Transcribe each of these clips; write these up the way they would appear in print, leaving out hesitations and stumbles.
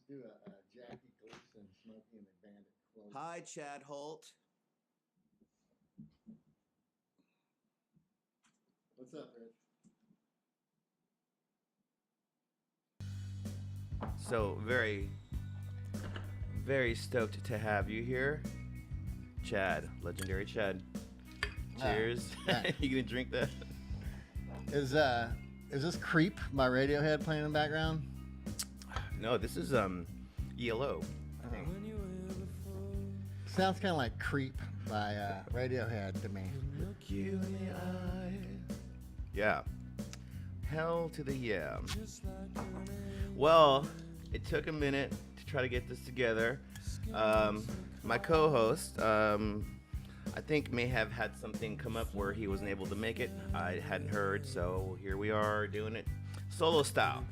do a Jackie Gleason Smokey and the Bandit quote. Hi, Chad Holt. What's up, Rich? So very stoked to have you here, Chad, legendary Chad. Cheers. You gonna drink that? Is this Creep by Radiohead playing in the background? No, this is ELO, I think. Sounds kind of like Creep by Radiohead to me. Look you in the eye. Yeah. Hell to the yeah. Well, it took a minute to try to get this together. My co-host, I think may have had something come up where he wasn't able to make it. I hadn't heard, so here we are doing it solo style.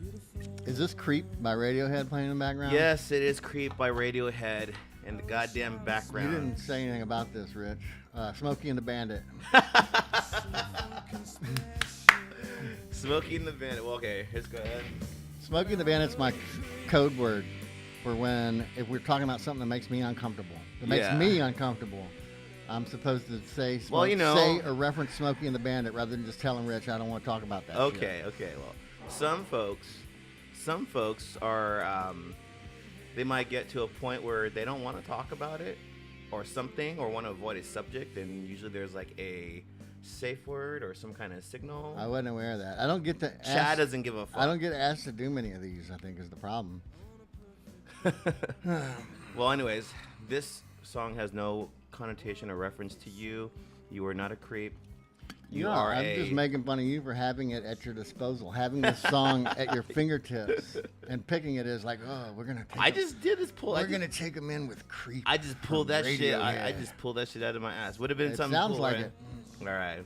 Is this Creep by Radiohead playing in the background? Yes, it is Creep by Radiohead in the goddamn background. You didn't say anything about this, Rich. Smokey and the Bandit. Smokey and the Bandit. Well, okay, let's go ahead. Smokey and the Bandit's my code word for if we're talking about something that makes me uncomfortable. That makes me uncomfortable. I'm supposed to say, say or reference Smokey and the Bandit rather than just telling Rich I don't want to talk about that. Okay. Well, some folks are, they might get to a point where they don't want to talk about it or something or want to avoid a subject, and usually there's like a safe word or some kind of signal. I wasn't aware of that. I don't get to. Chad doesn't give a fuck. I don't get asked to do many of these, I think, is the problem. Well, anyways, this song has no connotation or reference to you. You are not a creep. I'm just making fun of you for having it at your disposal, having this song at your fingertips, and picking it as like, oh, we're gonna. I just did this pull. We're gonna take them in with Creep. I just pulled that shit. I just pulled that shit out of my ass. Would have been something. Sounds cool, like right? it. All right.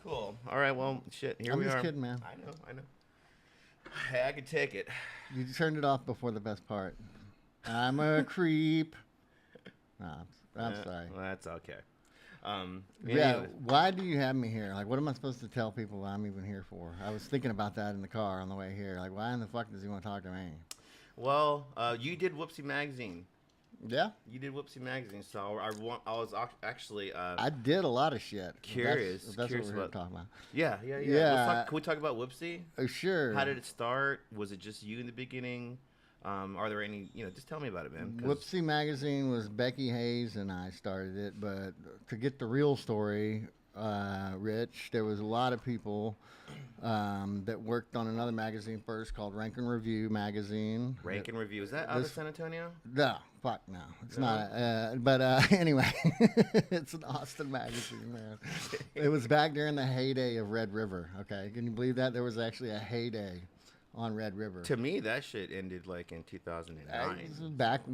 Cool. All right. Well, shit. Here we are. I'm just kidding, man. I know. Hey, I can take it. You turned it off before the best part. I'm a creep. Nah, I'm sorry. Well, that's okay. Why do you have me here? Like, what am I supposed to tell people I'm even here for? I was thinking about that in the car on the way here. Like, why in the fuck does he want to talk to me? Well, you did Whoopsy Magazine. Yeah? You did Whoopsy Magazine, so I was actually... I did a lot of shit. Curious. That's curious what we're talking about. Yeah. Can we talk about Woopsie? Sure. How did it start? Was it just you in the beginning? Are there any, just tell me about it, man. Whoopsy Magazine was Becky Hayes and I started it, but to get the real story, Rich, there was a lot of people that worked on another magazine first called Rank and Review magazine. Rank and Review, is that out of San Antonio? No, fuck no. It's not. But anyway, it's an Austin magazine, man. It was back during the heyday of Red River, okay? Can you believe that? There was actually a heyday on Red River. To me, that shit ended like in 2009.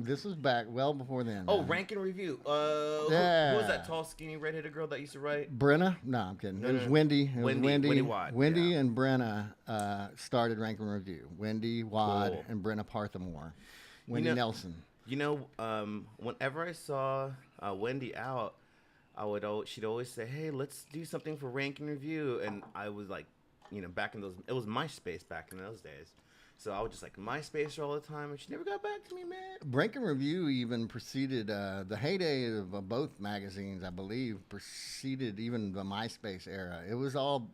This was back well before then. Oh, man. Rank and Review. Yeah. Who was that tall, skinny, redheaded girl that used to write? Brenna? No, I'm kidding. It was Wendy. Wendy Wad. Wendy and Brenna started Rank and Review. Wendy Wad Cool. and Brenna Parthamore. Wendy Nelson. Whenever I saw Wendy out, she'd always say, "Hey, let's do something for Rank and Review," and I was like, back in those, it was MySpace back in those days. So I was just like MySpace all the time, and she never got back to me, man. Rank and Review even preceded the heyday of both magazines, I believe, preceded even the MySpace era. It was all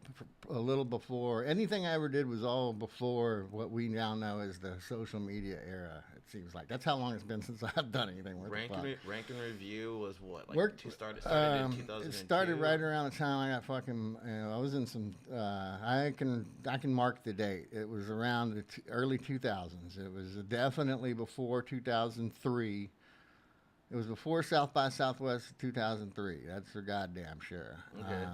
a little before. Anything I ever did was all before what we now know as the social media era, it seems like. That's how long it's been since I've done anything with Rank and Review was what? Started in 2002? It started right around the time I got fucking, I was in some, I can mark the date. It was around the early 2000s. It was definitely before 2003. It was before South by Southwest 2003. That's for goddamn sure. Okay.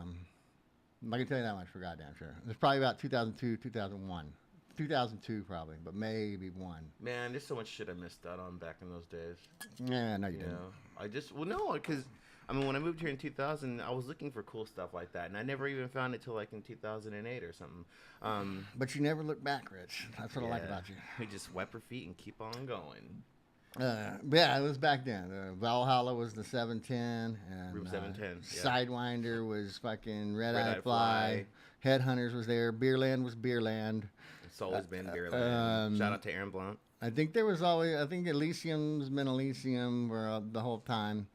I can tell you that much for goddamn sure. It was probably about 2002, 2001. 2002 probably, but maybe one. Man, there's so much shit I missed out on back in those days. Yeah, no, you didn't. Because when I moved here in 2000, I was looking for cool stuff like that, and I never even found it till like in 2008 or something. But you never look back, Rich. That's what I like about you. You just wipe your feet and keep on going. Yeah, it was back then. Valhalla was the 710. And, Room 710. Sidewinder was fucking Red Eye Fly. Headhunters was there. Beerland was Beerland. It's always been Beerland. Shout out to Aaron Blunt. I think there was always. I think Elysium's been Elysium for the whole time.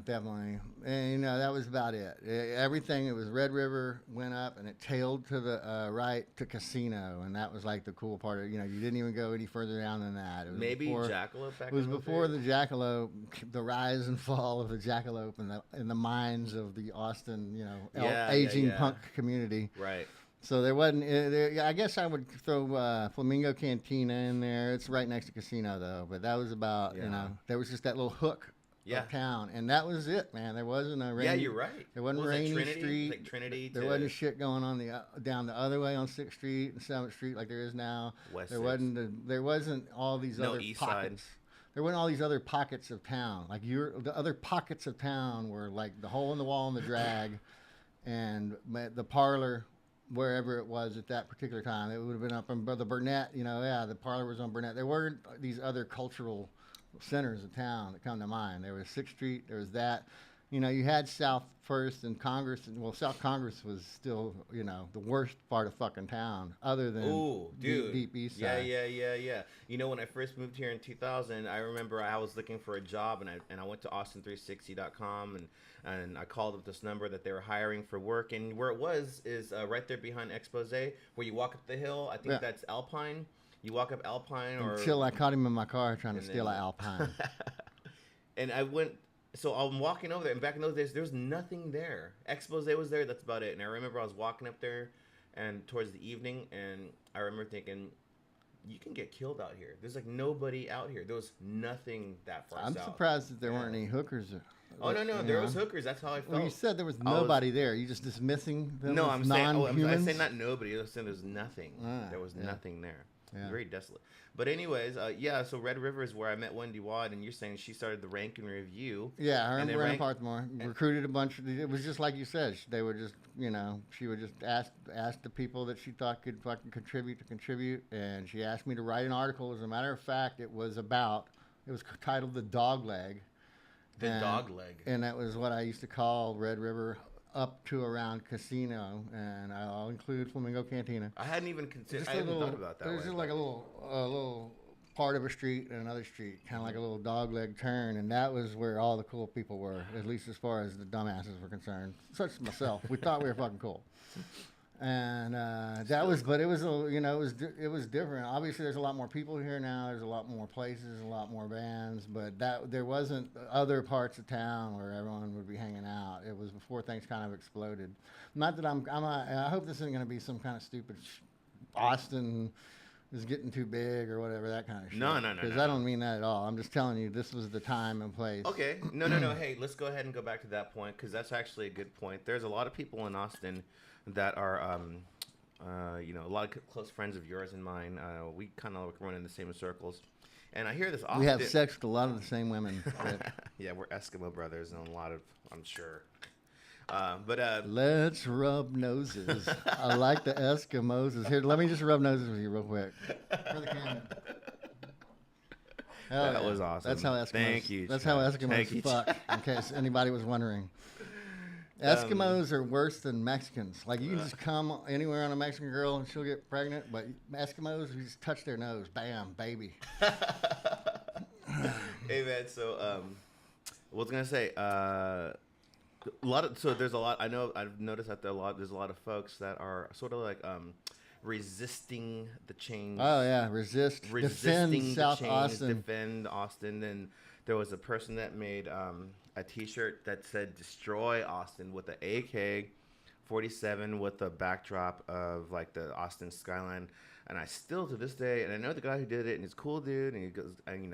Definitely, and that was about it. Everything. It was Red River went up, and it tailed to the right to Casino, and that was like the cool part. You didn't even go any further down than that. It was Maybe before, Jackalope back. It was before the Jackalope, the rise and fall of the Jackalope in the minds of the Austin, aging punk community. Right. So there wasn't. I guess I would throw Flamingo Cantina in there. It's right next to Casino though, but that was about there was just that little hook. Of town, and that was it, man. There wasn't a rainy. Yeah, you're right. There wasn't Rainy Trinity? Street. Like Trinity. There wasn't shit going on down the other way on 6th Street and 7th Street like there is now. West There wasn't all these other East pockets. Side. There weren't all these other pockets of town. Like the other pockets of town were like the hole in the wall and the drag, and the parlor. Wherever it was at that particular time, it would have been up on the Burnett. The parlor was on Burnett. There weren't these other cultural centers of town that come to mind. There was 6th Street. There was that. You had South First and Congress. South Congress was still, the worst part of fucking town, other than deep East Side. Yeah. When I first moved here in 2000, I remember I was looking for a job, and I went to Austin360.com, and I called up this number that they were hiring for work, and where it was is right there behind Expose, where you walk up the hill. I think that's Alpine. You walk up Alpine, until I caught him in my car trying to steal an Alpine. And I went. So I'm walking over there, and back in those days, there was nothing there. Expose was there. That's about it. And I remember I was walking up there, and towards the evening, and I remember thinking, you can get killed out here. There's like nobody out here. There was nothing that far I'm south. surprised that there weren't any hookers. Oh no, there was hookers. That's how I felt. Well, you said there was nobody there. You just dismissing them? No, as I'm saying. non-humans? I'm saying not nobody. I'm saying there's nothing. There was nothing there. Yeah. Very desolate. But anyways, so Red River is where I met Wendy Watt, and you're saying she started the Rank and Review. Yeah, I remember in Parkmore. Recruited a bunch of, it was just like you said. They would just, she would just ask the people that she thought could fucking contribute, and she asked me to write an article. As a matter of fact, it was titled The Dog Leg. Dog Leg. And that was what I used to call Red River up to around Casino, and I'll include Flamingo Cantina. I hadn't even considered. I hadn't thought about that. There's just like a little part of a street and another street, kind of like a little dogleg turn, and that was where all the cool people were, at least as far as the dumbasses were concerned. Such as myself, we thought we were fucking cool. And it was different. Obviously, there's a lot more people here now. There's a lot more places, a lot more bands, but there wasn't other parts of town where everyone would be hanging out. It was before things kind of exploded. Not that I hope this isn't going to be some kind of stupid Austin is getting too big or whatever, that kind of shit. No. Because I don't mean that at all. I'm just telling you this was the time and place. Okay. No. Hey, let's go ahead and go back to that point, because that's actually a good point. There's a lot of people in Austin that are, a lot of close friends of yours and mine. We kind of run in the same circles. And I hear this often. We have sex with a lot of the same women. Yeah, we're Eskimo brothers and a lot of, I'm sure. Let's rub noses. I like the Eskimos. Here, let me just rub noses with you real quick. For the camera. That was awesome. That's how Eskimos. Thank you. That's how Eskimos fuck. In case anybody was wondering. Eskimos are worse than Mexicans. Like, you can just come anywhere on a Mexican girl and she'll get pregnant, but Eskimos, you just touch their nose, bam, baby. Hey man, so what was I gonna say? There's a lot. I know I've noticed that there's a lot of folks that are sort of like resisting the change. Oh yeah, resisting defend South change, Austin. Defend Austin. And there was a person that made a T-shirt that said "Destroy Austin" with the AK-47 with the backdrop of like the Austin skyline. And I still to this day, and I know the guy who did it, and he's a cool dude, and he goes, and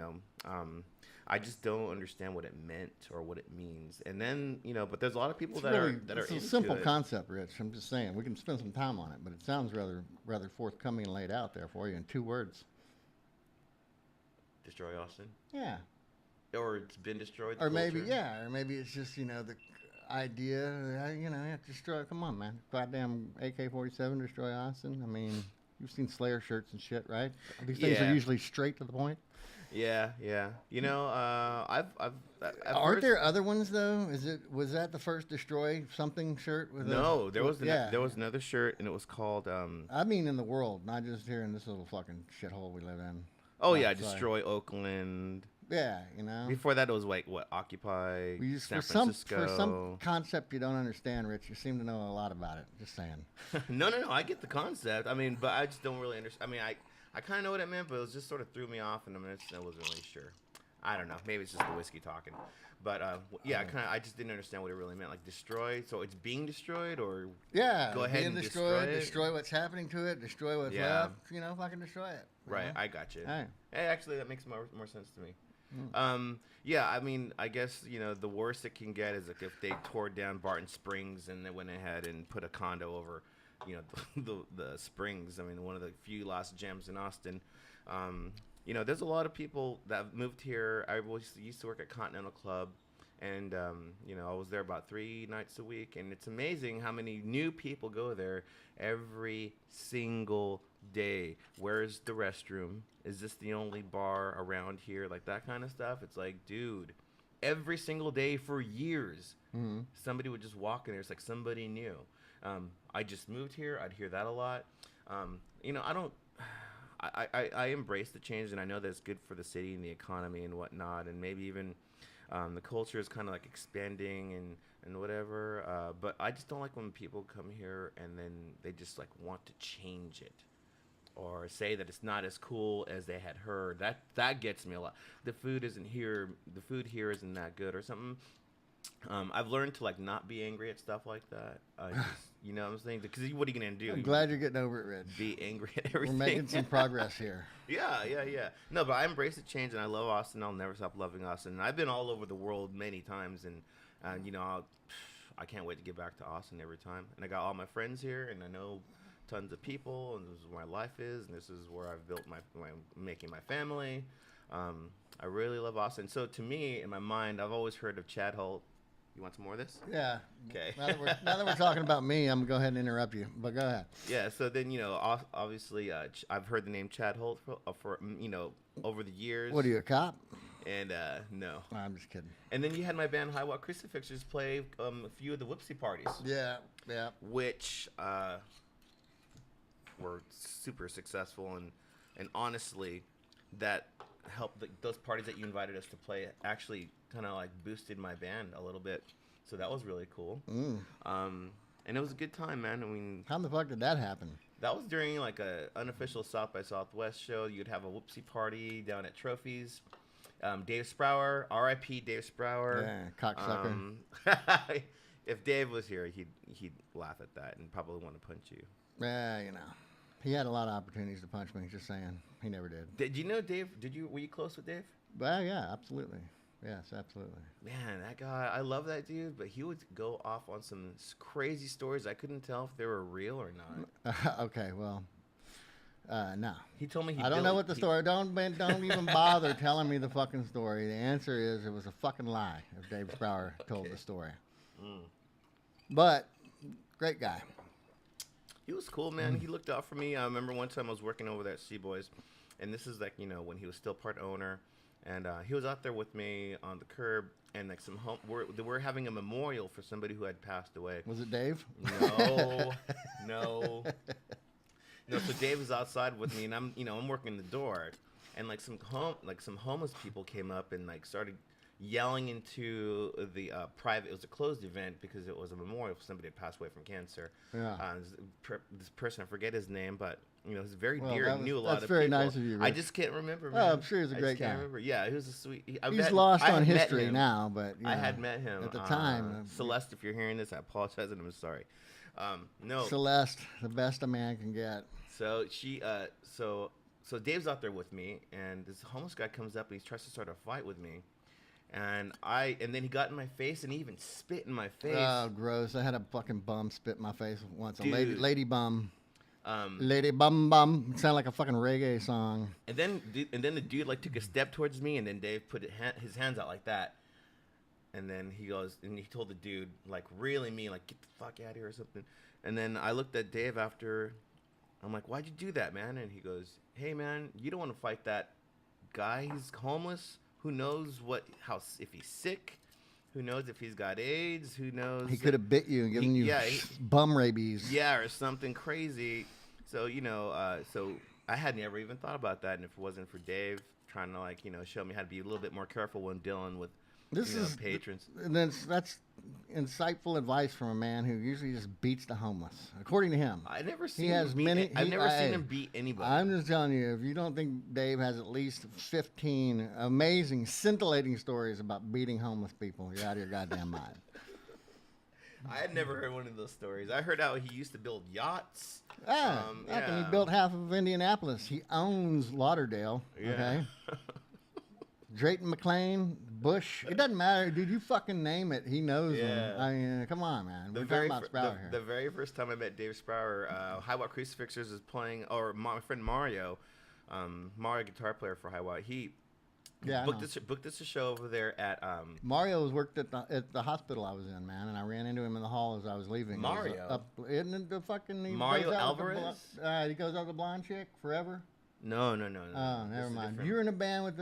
I just don't understand what it meant or what it means. And then, but there's a lot of people that are into it. It's a simple concept, Rich. I'm just saying we can spend some time on it, but it sounds rather forthcoming and laid out there for you in 2 words. Destroy Austin. Yeah. Or it's been destroyed. Or maybe it's just the idea. Destroy. Come on, man. Goddamn AK-47 destroy Austin. I mean, you've seen Slayer shirts and shit, right? These things are usually straight to the point. Yeah. Aren't there other ones though? Was that the first destroy something shirt? There was another shirt, and it was called. I mean, in the world, not just here in this little fucking shithole we live in. Oh yeah, Like, destroy Oakland. yeah, you know. Before that, it was like what, Occupy San Francisco. For some concept you don't understand, Rich, you seem to know a lot about it. Just saying. No, I get the concept. I mean, but I just don't really understand. I mean, I kind of know what it meant, but it was just sort of threw me off, and I wasn't really sure. I don't know. Maybe it's just the whiskey talking. But yeah, I just didn't understand what it really meant. Like destroy, so it's being destroyed, or yeah, go ahead and destroy what's happening to it, destroy what's left. You know, fucking destroy it. Right, know? I got you. Hey. Hey, actually, that makes more sense to me. Yeah, I mean, I guess, you know, the worst it can get is like if they tore down Barton Springs and they went ahead and put a condo over, you know, the Springs. I mean, one of the few lost gems in Austin. You know, there's a lot of people that moved here. I used to work at Continental Club, and, you know, I was there about 3 nights a week, and it's amazing how many new people go there every single day. Where's the restroom? Is this the only bar around here? Like that kind of stuff. It's like, dude, every single day for years, somebody would just walk in there. It's like somebody new. I just moved here. I'd hear that a lot. You know, I embrace the change, and I know that it's good for the city and the economy and whatnot, and maybe even the culture is kind of like expanding and whatever. But I just don't like when people come here and then they just like want to change it, or say that it's not as cool as they had heard. That gets me a lot. The food here isn't that good or something. I've learned to like not be angry at stuff like that. You know what I'm saying? Because what are you gonna do? I'm glad you're getting over it, Rich. Be angry at everything. We're making some progress here. Yeah. No, but I embrace the change, and I love Austin. I'll never stop loving Austin. And I've been all over the world many times, and you know, I can't wait to get back to Austin every time. And I got all my friends here, and I know tons of people, and this is where my life is, and this is where I've built making my family. I really love Austin. So to me, in my mind, I've always heard of Chad Holt. You want some more of this? Yeah. Okay. Now that we're talking about me, I'm going to go ahead and interrupt you, but go ahead. Yeah, so then, you know, obviously, I've heard the name Chad Holt for you know, over the years. What are you, a cop? And, no. I'm just kidding. And then you had my band High Walk Crucifixes play a few of the Woopsie parties. Yeah. Which were super successful, and honestly, that helped those parties that you invited us to play actually kind of like boosted my band a little bit, so that was really cool. And it was a good time, man. I mean, how the fuck did that happen? That was during like a unofficial South by Southwest show. You'd have a Woopsie party down at Trophies. Dave Sprower, R.I.P. Dave Sprower. Yeah, cocksucker. If Dave was here, he'd laugh at that and probably want to punch you. Yeah, you know. He had a lot of opportunities to punch me, just saying. He never did. Did you know Dave? Were you close with Dave? Well, yeah, absolutely. Yes, absolutely. Man, that guy, I love that dude, but he would go off on some crazy stories. I couldn't tell if they were real or not. Okay, well, no. He told me I don't know what the story. Don't even bother telling me the fucking story. The answer is it was a fucking lie if Dave Sprower told the story. But, great guy. He was cool, man. He looked out for me. I remember one time I was working over there at Seaboys, and this is like, you know, when he was still part owner, and he was out there with me on the curb, and like we're having a memorial for somebody who had passed away. Was it Dave? No. So Dave was outside with me, and I'm working the door, and like some homeless people came up and like started yelling into the private. It was a closed event because it was a memorial for somebody that passed away from cancer. Yeah. This person, I forget his name, but you know, he's very dear. Knew a lot of people. That's very nice of you, Rich. I just can't remember. Man. Oh, I'm sure he's a great guy. Can't remember. Yeah, he was a sweet. He's lost on history now, but I had met him at the time. Celeste, if you're hearing this, I apologize and I'm sorry. No. Celeste, the best a man can get. So she, so Dave's out there with me, and this homeless guy comes up and he tries to start a fight with me. And then he got in my face and he even spit in my face. Oh, gross! I had a fucking bum spit in my face once. Dude. A lady bum. Lady bum bum. It sounded like a fucking reggae song. And then the dude like took a step towards me, and then Dave put his hands out like that. And then he goes and he told the dude like really mean, like get the fuck out of here or something. And then I looked at Dave after. I'm like, why'd you do that, man? And he goes, hey man, you don't want to fight that guy. He's homeless. Who knows if he's sick? Who knows if he's got AIDS? Who knows? He could have bit you and given bum rabies. Yeah, or something crazy. So, you know, so I had never even thought about that, and if it wasn't for Dave trying to like show me how to be a little bit more careful when dealing with patrons. And that's insightful advice from a man who usually just beats the homeless, according to him. I've never seen him beat anybody. I'm just telling you, if you don't think Dave has at least 15 amazing, scintillating stories about beating homeless people, you're out of your goddamn mind. I had never heard one of those stories. I heard how he used to build yachts. He built half of Indianapolis. He owns Lauderdale. Yeah. Okay. Drayton McLean, Bush. It doesn't matter, dude. You fucking name it. He knows them. I mean, come on, man. We're talking about Sprower here. The very first time I met Dave Sprower, High Watt Crucifixers is playing, or my friend Mario, guitar player for High Watt. He booked us a show over there at. Mario was worked at the hospital I was in, man, and I ran into him in the hall as I was leaving. Mario, isn't it the fucking Mario Alvarez? He goes out with the blonde chick forever. No. Oh, never mind. You're in a band with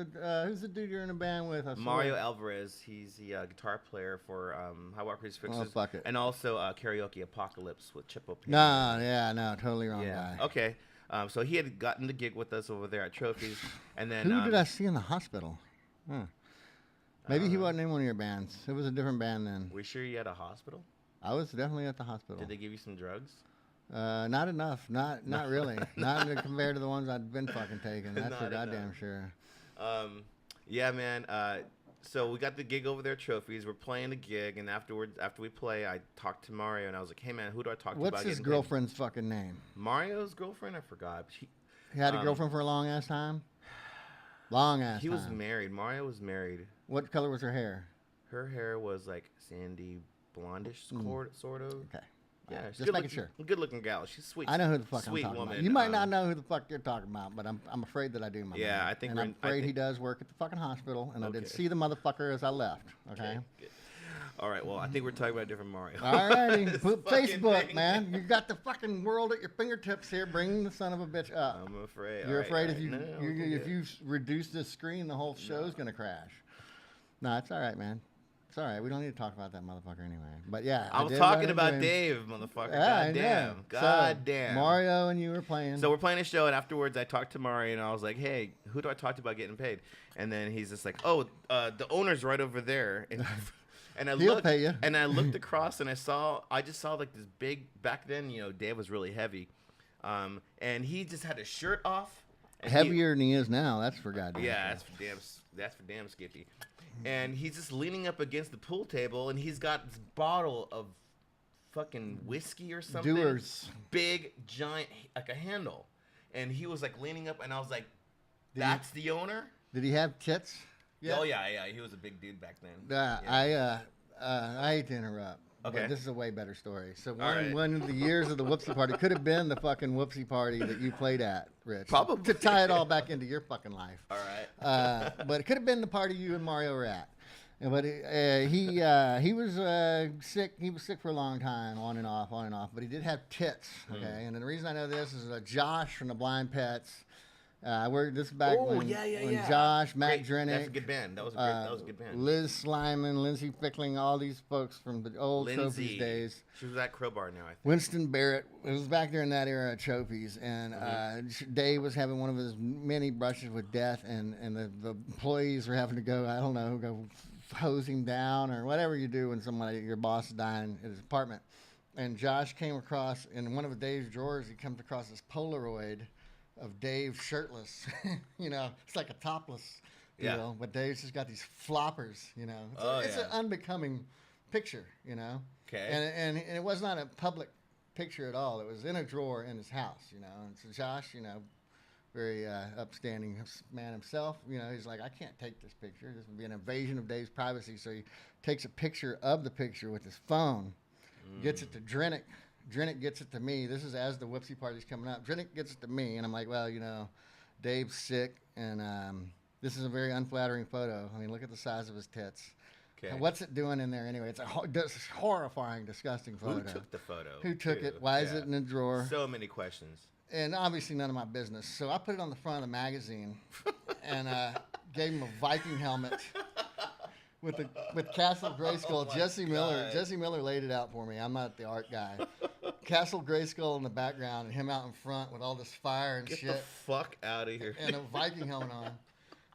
who's the dude you're in a band with? Mario Alvarez. He's the guitar player for High Watt Crucifixes. Oh, fuck it. And also Karaoke Apocalypse with Chip O'Payne. No, totally wrong guy. Okay. So he had gotten the gig with us over there at Trophies, and then who did I see in the hospital? Maybe he wasn't in one of your bands. It was a different band then. Were you sure you had a hospital? I was definitely at the hospital. Did they give you some drugs? Not enough. Not really. Not compared to the ones I'd been fucking taking. That's for goddamn sure. Yeah, man. So we got the gig over there at Trophies. We're playing the gig, and afterwards, after we play, I talked to Mario, and I was like, "Hey, man, who do I talk to?" What's his girlfriend's fucking name? Mario's girlfriend? I forgot. He had a girlfriend for a long ass time. Long ass. He was married. Mario was married. What color was her hair? Her hair was like sandy blondish, sort of. Okay. Yeah, just making sure. Good looking gal. She's sweet. I know who the fuck sweet I'm talking woman. about. You might not know who the fuck you're talking about, but I'm afraid that I do. Yeah, man. I think. And I'm afraid he does work at the fucking hospital, and I did see the motherfucker as I left. Okay. All right. Well, I think we're talking about a different Mario. All righty. Facebook, man. You got the fucking world at your fingertips here. Bring the son of a bitch up. I'm afraid. You're afraid if you reduce this screen, the whole show's gonna crash. No, it's all right, man. It's all right. We don't need to talk about that motherfucker anyway. But yeah, I was talking about Dave, motherfucker. God damn. Mario and you were playing. So we're playing a show, and afterwards I talked to Mario, and I was like, "Hey, who do I talk to about getting paid?" And then he's just like, "Oh, the owner's right over there." And He'll pay you. And I looked across, and I just saw like this big. Back then, Dave was really heavy, and he just had his shirt off. Heavier than he is now. That's for goddamn. Yeah, that's for damn Skippy. And he's just leaning up against the pool table, and he's got this bottle of fucking whiskey or something. Dewar's. Big, giant, like a handle. And he was like leaning up, and I was like, that's the owner? Did he have tits? Yeah. Oh, yeah. He was a big dude back then. I hate to interrupt. Okay. But this is a way better story. So one of the years of the Whoopsie party could have been the fucking Whoopsie party that you played at, Rich. Probably. To tie it all back into your fucking life. All right. But it could have been the party you and Mario were at. But he was sick. He was sick for a long time, on and off. But he did have tits. Okay. And the reason I know this is Josh from the Blind Pets. This is back when Josh, Matt Drinnick. That's a good band. That was a good band. Liz Slyman, Lindsay Fickling, all these folks from the old Trophies days. She was at Crowbar now, I think. Winston Barrett. It was back there in that era of Trophies. And Dave was having one of his many brushes with death, and the employees were having to go hose him down or whatever you do when your boss is dying at his apartment. And Josh came across, in one of Dave's drawers, he comes across this Polaroid of Dave shirtless. It's like a topless deal, but Dave's just got these floppers, It's an unbecoming picture, Okay. And it was not a public picture at all. It was in a drawer in his house, And so Josh, very upstanding man himself, he's like, I can't take this picture. This would be an invasion of Dave's privacy. So he takes a picture of the picture with his phone, gets it to Drinnick. Drinnick gets it to me. This is as the Whoopsie party's coming up. Drinnick gets it to me, and I'm like, well, Dave's sick, and this is a very unflattering photo. I mean, look at the size of his tits. Okay. What's it doing in there anyway? It's a horrifying, disgusting photo. Who took the photo? Who took it? Why is it in a drawer? So many questions. And obviously none of my business. So I put it on the front of the magazine and gave him a Viking helmet. With Castle Grayskull, Jesse Miller. Jesse Miller laid it out for me. I'm not the art guy. Castle Grayskull in the background and him out in front with all this fire and Get shit. the fuck out of here. And a Viking helmet on.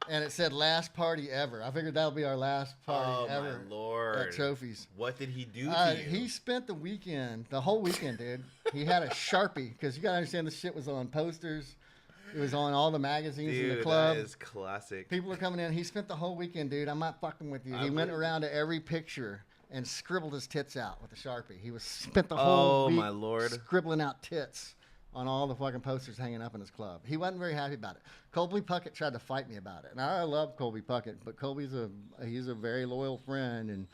And it said last party ever. I figured that'll be our last party ever. Oh, my Lord. At Trophies. What did he do to you? He spent the weekend, the whole weekend, dude. He had a Sharpie, because you got to understand this shit was on posters. It was on all the magazines in the club. That is classic. People are coming in. He spent the whole weekend, dude. I'm not fucking with you. He went around to every picture and scribbled his tits out with a Sharpie. He spent the whole week my Lord. scribbling out tits on all the fucking posters hanging up in his club. He wasn't very happy about it. Colby Puckett tried to fight me about it. And I love Colby Puckett, but Colby's he's a very loyal friend,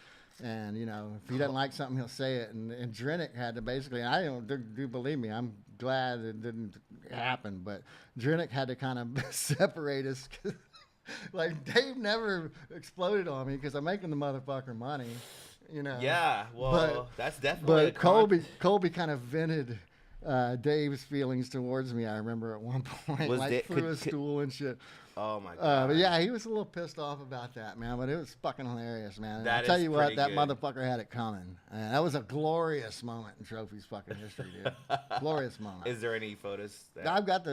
and you know, if he doesn't like something, he'll say it. And Drintic had to basically, I don't do believe me, I'm glad it didn't happen, but Drintic had to kind of separate us. Like, Dave never exploded on me because I'm making the motherfucker money, you know. Yeah, well, that's definitely. But Colby kind of vented Dave's feelings towards me. I remember at one point, threw a stool and shit. Oh my god! But yeah, he was a little pissed off about that, man. But it was fucking hilarious, man. That I'll tell you what, that good. motherfucker had it coming. That was a glorious moment in Trophy's fucking history, dude. Glorious moment. Is there any photos? I've got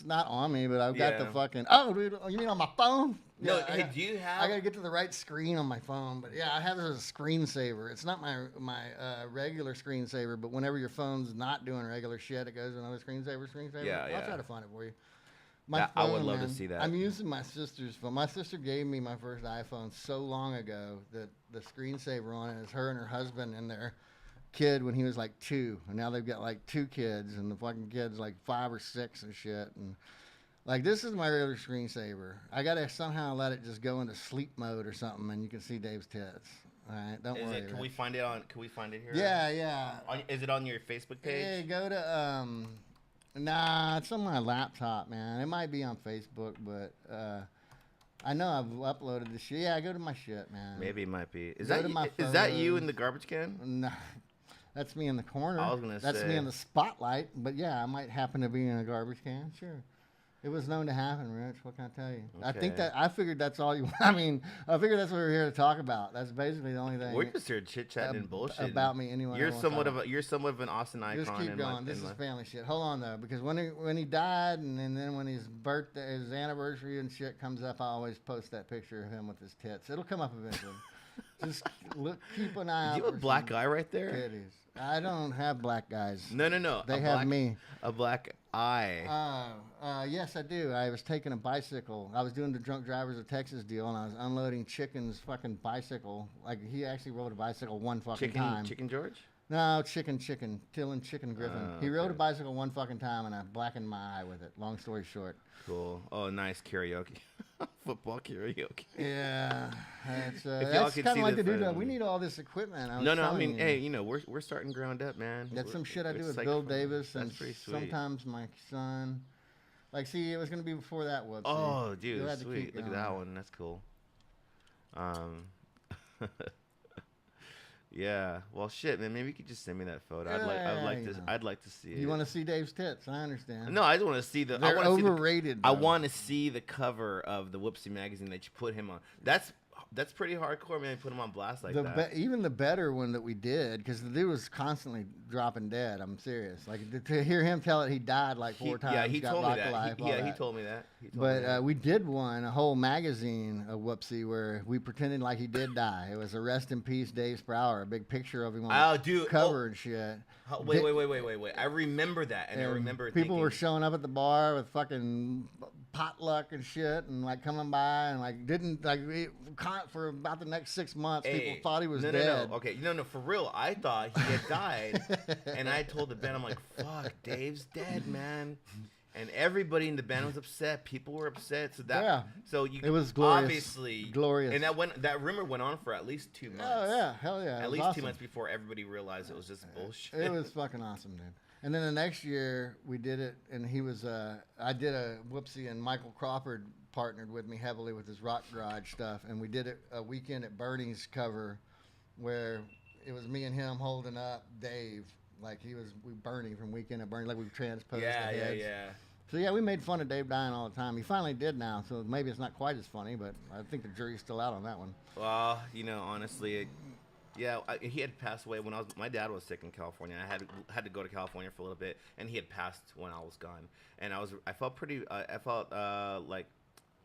not on me, but I've got the fucking. Oh, dude, you mean on my phone? No, Yeah, do you have? I gotta get to the right screen on my phone, but yeah, I have this as a screensaver. It's not my regular screensaver, but whenever your phone's not doing regular shit, it goes to another screensaver. Yeah, I'll try to find it for you. I would love to see that. I'm using my sister's phone. My sister gave me my first iPhone so long ago that the screensaver on it is her and her husband and their kid when he was like 2, and now they've got like 2 kids, and the fucking kid's like 5 or 6 and shit, and. Like, this is my regular screensaver. I got to somehow let it just go into sleep mode or something, and you can see Dave's tits. All right? Don't worry. Can we find it here? Yeah. Is it on your Facebook page? Hey, go to, nah, it's on my laptop, man. It might be on Facebook, but I know I've uploaded the shit. Yeah, go to my shit, man. Maybe it might be. Is that you in the garbage can? No. That's me in the corner. I was going to say. That's me in the spotlight, but yeah, I might happen to be in a garbage can, sure. It was known to happen, Rich. What can I tell you? Okay. I figured that's all you. I mean, I figured that's what we're here to talk about. That's basically the only thing. We're just here chit chatting and bullshit about me. Anyone? You're somewhat of an Austin icon. Just keep going. This is family shit. Hold on though, because when he died, and then when his birthday, his anniversary and shit comes up, I always post that picture of him with his tits. It'll come up eventually. Just keep an eye out. You have a black guy right there. Titties. I don't have black guys. No. They have me. A black eye. Yes, I do. I was taking a bicycle. I was doing the Drunk Drivers of Texas deal, and I was unloading Chicken's fucking bicycle. Like, he actually rode a bicycle one fucking time. Chicken George? No, Chicken. Dylan Chicken Griffin. He rode a bicycle one fucking time, and I blackened my eye with it. Long story short. Cool. Oh, nice karaoke. Football karaoke. Yeah, that's kind of like the dude. We need all this equipment. I mean, hey, you know, we're starting ground up, man. That's some shit I do with Bill Davis and sometimes my son. Like, see, it was gonna be before that Woopsie. Oh, dude, sweet. Look at that one. That's cool. Yeah. Well, shit, man. Maybe you could just send me that photo. I'd like to see it. You want to see Dave's tits? I understand. No, I just want to see the. They're overrated. I want to see the cover of the Whoopsy magazine that you put him on. That's pretty hardcore, man. Put him on blast like that. Even the better one that we did, because the dude was constantly dropping dead. I'm serious. Like, to hear him tell it, he died like 4 times. Yeah, he told me that. He told me that. We did a whole magazine of Woopsie where we pretended like he did die. It was a rest in peace Dave Sprower, a big picture of him on the cover and shit. Wait. I remember that, and I remember people were showing up at the bar with fucking potluck and shit, and like coming by and like didn't like for about the next 6 months. People thought he was dead. No. Okay, no, for real. I thought he had died, and I told the band, I'm like, "Fuck, Dave's dead, man." And everybody in the band was upset. People were upset. So it was glorious. Obviously glorious. And that rumor went on for at least 2 months. Oh yeah, hell yeah. At least 2 months before everybody realized it was just bullshit. It was fucking awesome, dude. And then the next year we did it, and he was I did a Woopsie, and Michael Crawford partnered with me heavily with his Rock Garage stuff, and we did it a Weekend at Bernie's cover, where it was me and him holding up Dave. Like, Bernie from Weekend at Bernie, like we transposed the heads. Yeah. So yeah, we made fun of Dave dying all the time. He finally did now, so maybe it's not quite as funny, but I think the jury's still out on that one. Well, honestly, Yeah, he had passed away when my dad was sick in California. I had to go to California for a little bit, and he had passed when I was gone. And I felt pretty. I felt like,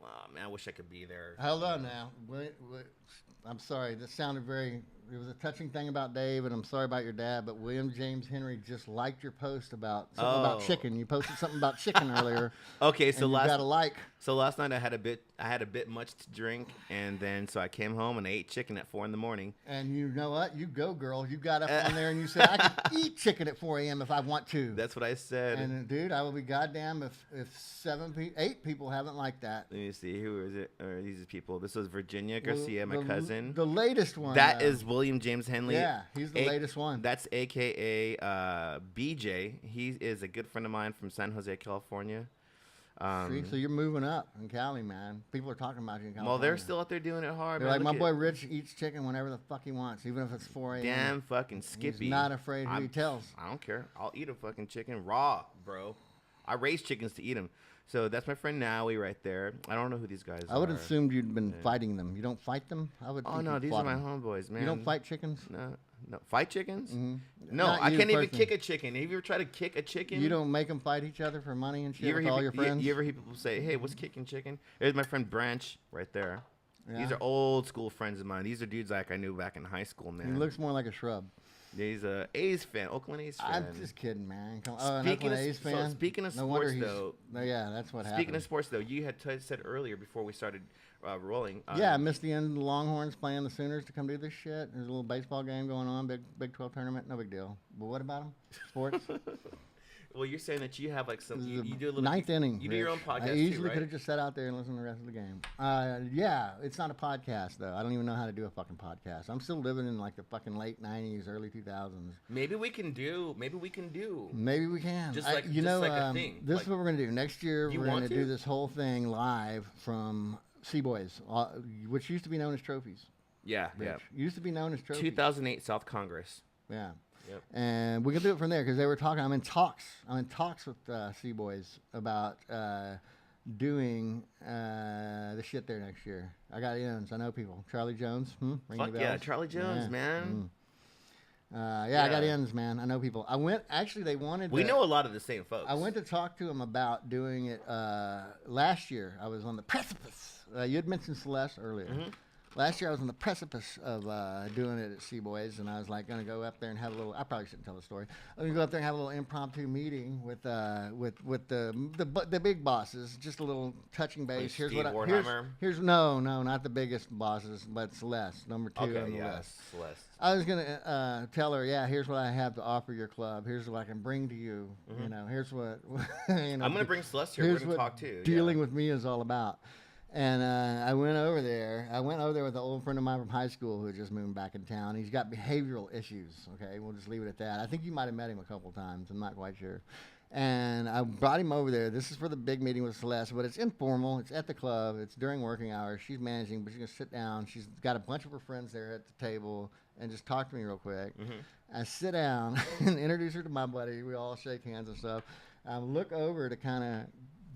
oh, man, I wish I could be there. Hold on now. Wait. I'm sorry. This sounded very. It was a touching thing about Dave, and I'm sorry about your dad. But William James Henry just liked your post about something about chicken. You posted something about chicken earlier. Okay, so you got a like. So last night I had a bit much to drink, and then so I came home and I ate chicken at 4 in the morning. And you know what? You go, girl. You got up on there and you said, I can eat chicken at 4 a.m. if I want to. That's what I said. And dude, I will be goddamn if 8 people haven't liked that. Let me see, who is it? Or these people. This was Virginia Garcia, my cousin. The latest one. That is William James Henley. Yeah, he's the latest one. That's AKA BJ. He is a good friend of mine from San Jose, California. See, so you're moving up in Cali, man. People are talking about you in California. Well, they're still out there doing it hard. They're man. like, my boy Rich eats chicken whenever the fuck he wants, even if it's 4 a.m. Damn fucking Skippy. He's not afraid who he tells. I don't care. I'll eat a fucking chicken raw, bro. I raise chickens to eat them. So that's my friend Nowie right there. I don't know who these guys are. I would have assumed you'd been fighting them. You don't fight them? I would. Oh, no, these are my homeboys, man. You don't fight chickens? No. Fight chickens? Mm-hmm. No, I can't even kick a chicken. Have you ever tried to kick a chicken? You don't make them fight each other for money and shit with all your friends? You ever hear people say, hey, what's kicking chicken? There's my friend Branch right there. Yeah. These are old school friends of mine. These are dudes like I knew back in high school, man. He looks more like a shrub. He's a A's fan, Oakland A's fan. I'm just kidding, man. Speaking of A's fan. So speaking of no sports, though. Yeah, that's what happened. Speaking of sports, though, you had said earlier before we started rolling. Yeah, I missed the end of the Longhorns playing the Sooners to come do this shit. There's a little baseball game going on, Big 12 tournament, no big deal. But what about them? Sports? Well, you're saying that you have like some. You do a little ninth inning. You do your own podcast. I easily right? could have just sat out there and listened to the rest of the game. Yeah, it's not a podcast though. I don't even know how to do a fucking podcast. I'm still living in like the fucking late '90s, early 2000s. Maybe we can do. Maybe we can. Just like a thing. This is what we're gonna do next year. We're gonna do this whole thing live from Seaboys, which used to be known as Trophies. Yeah, yeah. Used to be known as Trophies. 2008 South Congress. Yeah. Yep. And we can do it from there because they were talking. I'm in talks with Seaboys about doing the shit there next year. I got ends. I know people. Charlie Jones. Fuck yeah, Charlie Jones, man. I got ends, man. I know people. I went. Actually, they wanted. We know a lot of the same folks. I went to talk to them about doing it last year. I was on the precipice. You had mentioned Celeste earlier. Mm-hmm. Last year I was on the precipice of doing it at Seaboys, and I was like going to go up there and have a little. I probably shouldn't tell the story. I'm going to go up there and have a little impromptu meeting with the big bosses, just a little touching base. Like here's Steve what Warheimer? here's no, not the biggest bosses, but Celeste, number 2 on the list. Celeste. I was going to tell her, here's what I have to offer your club. Here's what I can bring to you. Mm-hmm. You know, here's what I'm going to bring Celeste here. We're going to talk too. Dealing with me is all about. And I went over there. With an old friend of mine from high school who had just moved back in town. He's got behavioral issues. Okay, we'll just leave it at that. I think you might have met him a couple times. I'm not quite sure. And I brought him over there. This is for the big meeting with Celeste, but it's informal. It's at the club. It's during working hours. She's managing, but she's going to sit down. She's got a bunch of her friends there at the table and just talk to me real quick. Mm-hmm. I sit down and introduce her to my buddy. We all shake hands and stuff. I look over to kind of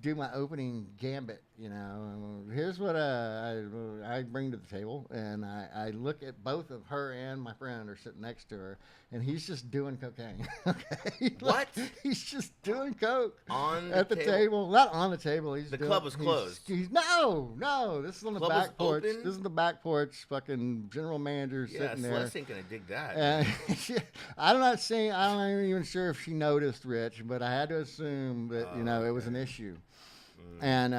do my opening gambit, you know. Here's what I bring to the table, and I look at both of her and my friend are sitting next to her, and he's just doing cocaine. Okay, what? He's just doing coke at the table. Not on the table. The club was closed. No. This is on the back porch. Open? This is the back porch. Fucking general manager sitting there. Celeste ain't gonna dig that. I'm not even sure if she noticed, Rich, but I had to assume that it was an issue. And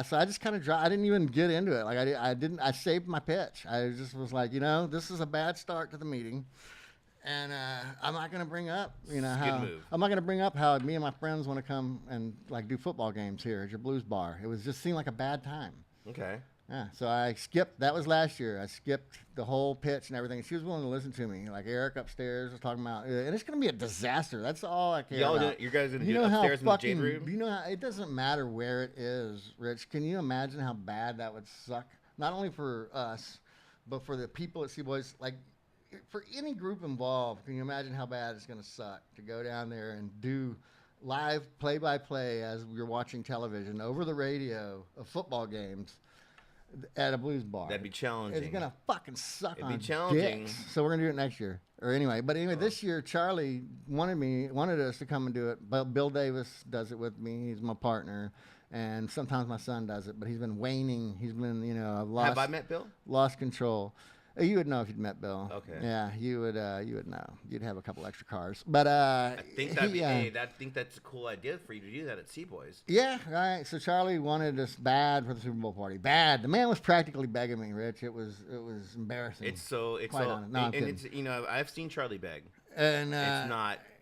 so I just kind of I didn't even get into it. Like I saved my pitch. I just was like, this is a bad start to the meeting, and I'm not going to bring up, I'm not going to bring up how me and my friends want to come and like do football games here at your Blues Bar. It was just seemed like a bad time. Okay. Yeah, so I skipped. That was last year. I skipped the whole pitch and everything. She was willing to listen to me. Like Eric upstairs was talking about, and it's going to be a disaster. That's all I care about. You guys going to do upstairs in the Jade Room? You know how it doesn't matter where it is, Rich. Can you imagine how bad that would suck? Not only for us, but for the people at Seaboys. Like for any group involved, can you imagine how bad it's going to suck to go down there and do live play-by-play as you're watching television over the radio of football games? at a blues bar. That'd be challenging. It's gonna fucking suck It'd on be challenging. dicks. So we're gonna do it next year. Or anyway, this year Charlie wanted us to come and do it. But Bill Davis does it with me. He's my partner, and sometimes my son does it. But he's been waning. He's been, I've lost. Have I met Bill? Lost control. You would know if you'd met Bill. Okay. Yeah, you would know. You'd have a couple extra cars. But I think that's a cool idea for you to do that at Sea Boys. Yeah, right. So Charlie wanted us bad for the Super Bowl party. Bad. The man was practically begging me, Rich. It was embarrassing. It's so I've seen Charlie beg. And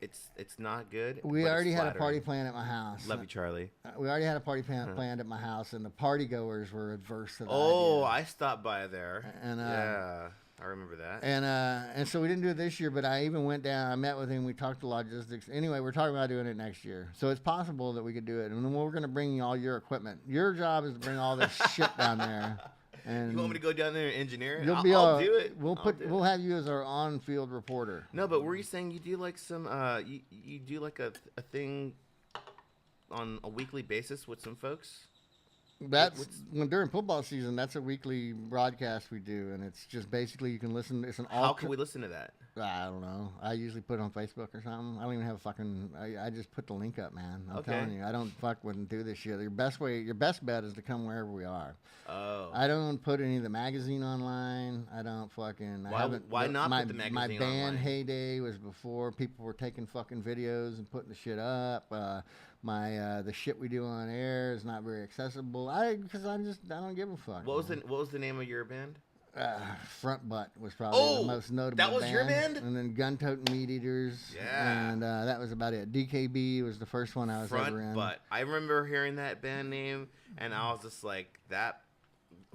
it's not good. We already had a party planned at my house. Love you, Charlie. We already had a party planned at my house, and the party goers were adverse to that. Oh, I stopped by there. And yeah, I remember that. And so we didn't do it this year, but I even went down. I met with him. We talked to logistics. Anyway, we're talking about doing it next year. So it's possible that we could do it. And then we're going to bring you all your equipment. Your job is to bring all this shit down there. And you want me to go down there and engineer it? I'll do it. We'll have you as our on-field reporter. No, but were you saying you do like some you do like a thing on a weekly basis with some folks? That's during football season. That's a weekly broadcast we do, and it's just basically you can listen. It's an How can we listen to that? I don't know. I usually put it on Facebook or something. I don't even have a fucking. I just put the link up, man. I'm telling you, I don't wouldn't do this shit. Your best bet is to come wherever we are. Oh. I don't put any of the magazine online. I don't fucking. Why not put the magazine online? My band online? heyday was before people were taking fucking videos and putting the shit up. The shit we do on air is not very accessible. I don't give a fuck. What was the name of your band? Front Butt was probably the most notable. That was your band? And then Gun Toting Meat Eaters. Yeah. And that was about it. DKB was the first one I was ever in. Front Butt. I remember hearing that band name, and I was just like,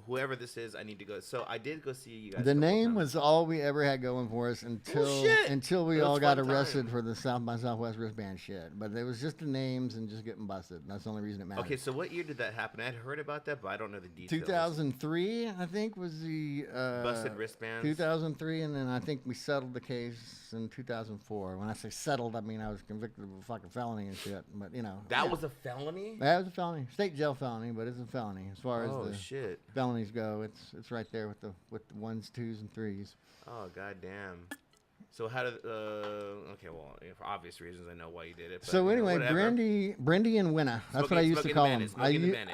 whoever this is, I need to go. So I did go see you guys. The name was all we ever had going for us until we all got arrested for the South by Southwest wristband shit. But it was just the names and just getting busted. That's the only reason it mattered. Okay, so what year did that happen? I had heard about that, but I don't know the details. 2003, I think, was the busted wristbands. 2003, and then I think we settled the case in 2004. When I say settled, I mean I was convicted of a fucking felony and shit. But that was a felony. That was a felony, state jail felony, but it's a felony as far as the shit felonies go. It's right there with the ones, twos, and threes. Oh goddamn! So how did okay, well, for obvious reasons, I know why you did it. But, so anyway, Brendy and Winna. That's what I used to call them.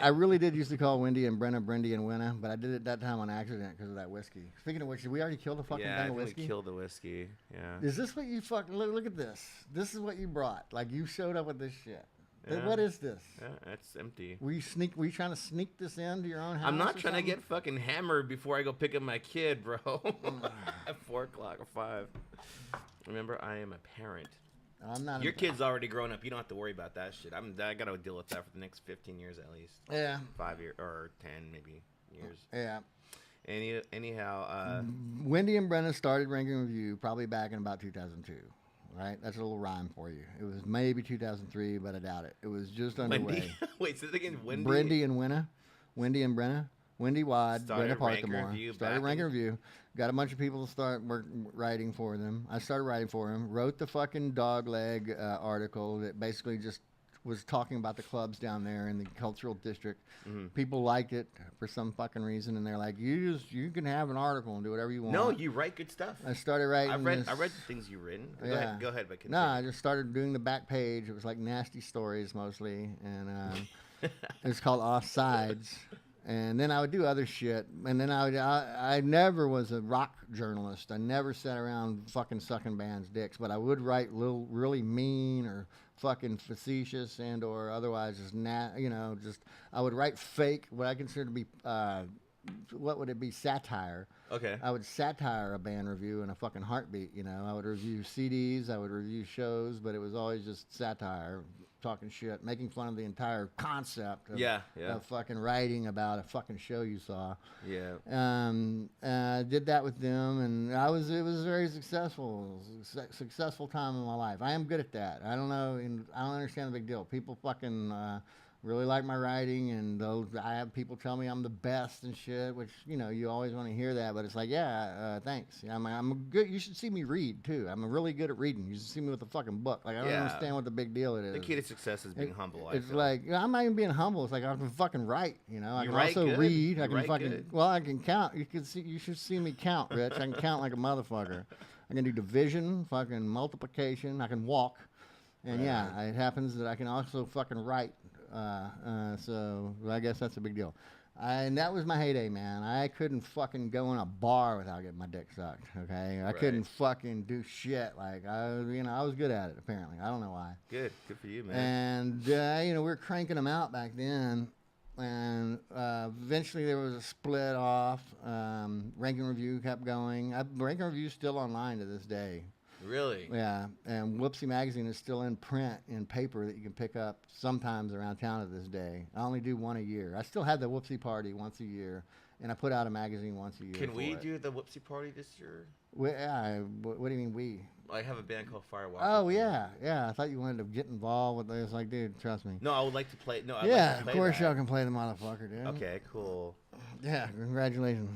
I really did used to call Wendy and Brenna Brendy and Winna, but I did it that time on accident because of that whiskey. Speaking of which, did we already kill the fucking thing of whiskey? Yeah, killed the whiskey. Yeah. Is this what you fucking look at this? This is what you brought. Like you showed up with this shit. Yeah. What is this? Yeah, it's empty. Were you trying to sneak this into your own house? I'm not trying to get fucking hammered before I go pick up my kid, bro. At 4 o'clock or 5. Remember, I am a parent. I'm not. Your kid's already grown up. You don't have to worry about that shit. I got to deal with that for the next 15 years at least. Yeah. 5 years or 10 maybe years. Yeah. Anyhow, Wendy and Brenna started Ranking Review probably back in about 2002. Right, that's a little rhyme for you. It was maybe 2003, but I doubt it. It was just underway. Wait, say that again. Wendy and Winna, Wendy and Brenna, Wendy Wad, Brenna Parkamore. Started Ranking Review. Got a bunch of people to start writing for them. I started writing for them. Wrote the fucking dog leg article that basically just was talking about the clubs down there in the cultural district. Mm-hmm. People liked it for some fucking reason, and they're like, you can have an article and do whatever you want. No, you write good stuff. I started writing. I read the things you've written. Yeah. Go ahead, but continue. No, I just started doing the back page. It was like nasty stories mostly, and it was called Offsides. And then I would do other shit. And then I never was a rock journalist. I never sat around fucking sucking bands' dicks. But I would write really mean or fucking facetious and or otherwise just I would write fake, what I consider to be, what would it be, satire. Okay. I would satire a band review in a fucking heartbeat, I would review CDs, I would review shows, but it was always just satire. Talking shit, making fun of the entire concept of fucking writing about a fucking show you saw. Yeah. Did that with them, and it was very successful. Successful time in my life. I am good at that. I don't know, I don't understand the big deal. People fucking really like my writing, and those I have people tell me I'm the best and shit, which you always want to hear that, but it's like, yeah, thanks. Yeah, I'm a good. You should see me read too. I'm really good at reading. You should see me with a fucking book. Like I don't understand what the big deal it is. The key to success is being humble. It's like I'm not even being humble. It's like I can fucking write. I can also good. read. I You can write fucking good. I can count. You should see me count, Rich. I can count like a motherfucker. I can do division, fucking multiplication. I can walk. And yeah, it happens that I can also fucking write. So I guess that's a big deal. And that was my heyday, man. I couldn't fucking go in a bar without getting my dick sucked. Okay, I couldn't fucking do shit. Like I was good at it. Apparently, I don't know why. Good for you, man. And we were cranking them out back then. And eventually there was a split off. Ranking Review kept going. Ranking Review's still online to this day. Really? Yeah, and Whoopsy Magazine is still in print, in paper that you can pick up sometimes around town to this day. I only do one a year. I still have the Whoopsie party once a year, and I put out a magazine once a year. Can we do the Whoopsie party this year? What do you mean we? I have a band called Firewalk. Oh yeah. I thought you wanted to get involved with this. Like, dude, trust me. No, I would like to play. No, of course y'all can play the motherfucker, dude. Okay, cool. Yeah, congratulations.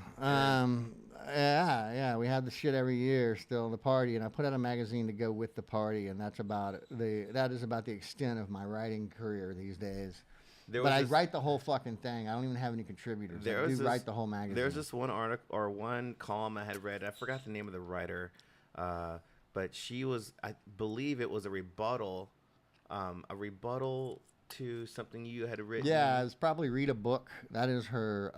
Yeah, we have the shit every year still, the party, and I put out a magazine to go with the party, and that's about it. That is about the extent of my writing career these days. But I write the whole fucking thing. I don't even have any contributors. I do write the whole magazine. There's this one article or one column I had read. I forgot the name of the writer, but she was, I believe it was a rebuttal to something you had written. Yeah, it's probably read a book. That is her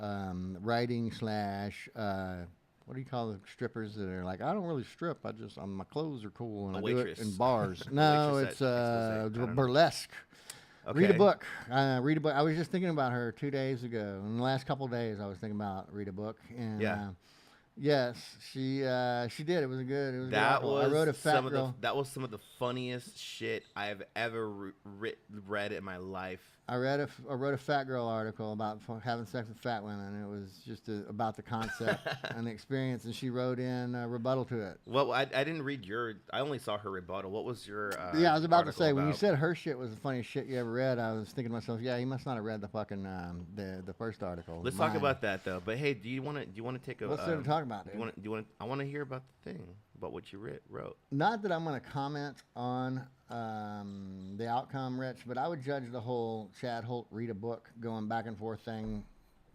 writing slash. What do you call the strippers that are like, I don't really strip. My clothes are cool and I do it in bars. No, it's burlesque. Okay. Read a book. Read a book. I was just thinking about her 2 days ago. In the last couple of days, I was thinking about read a book. And yes, she did. It was good. It was that good. Was I wrote a fat girl. That was some of the funniest shit I've ever read in my life. I wrote a fat girl article about having sex with fat women. It was just about the concept and the experience, and she wrote in a rebuttal to it. Well, I didn't read I only saw her rebuttal. What was your I was about to say, when you said her shit was the funniest shit you ever read, I was thinking to myself, yeah, you must not have read the fucking the first article. Let's talk about that though. But hey, do you want to take a? What's there to talk about? I want to hear about the thing, about what you wrote. Not that I'm going to comment on the outcome, Rich, but I would judge the whole Chad Holt read a book going back and forth thing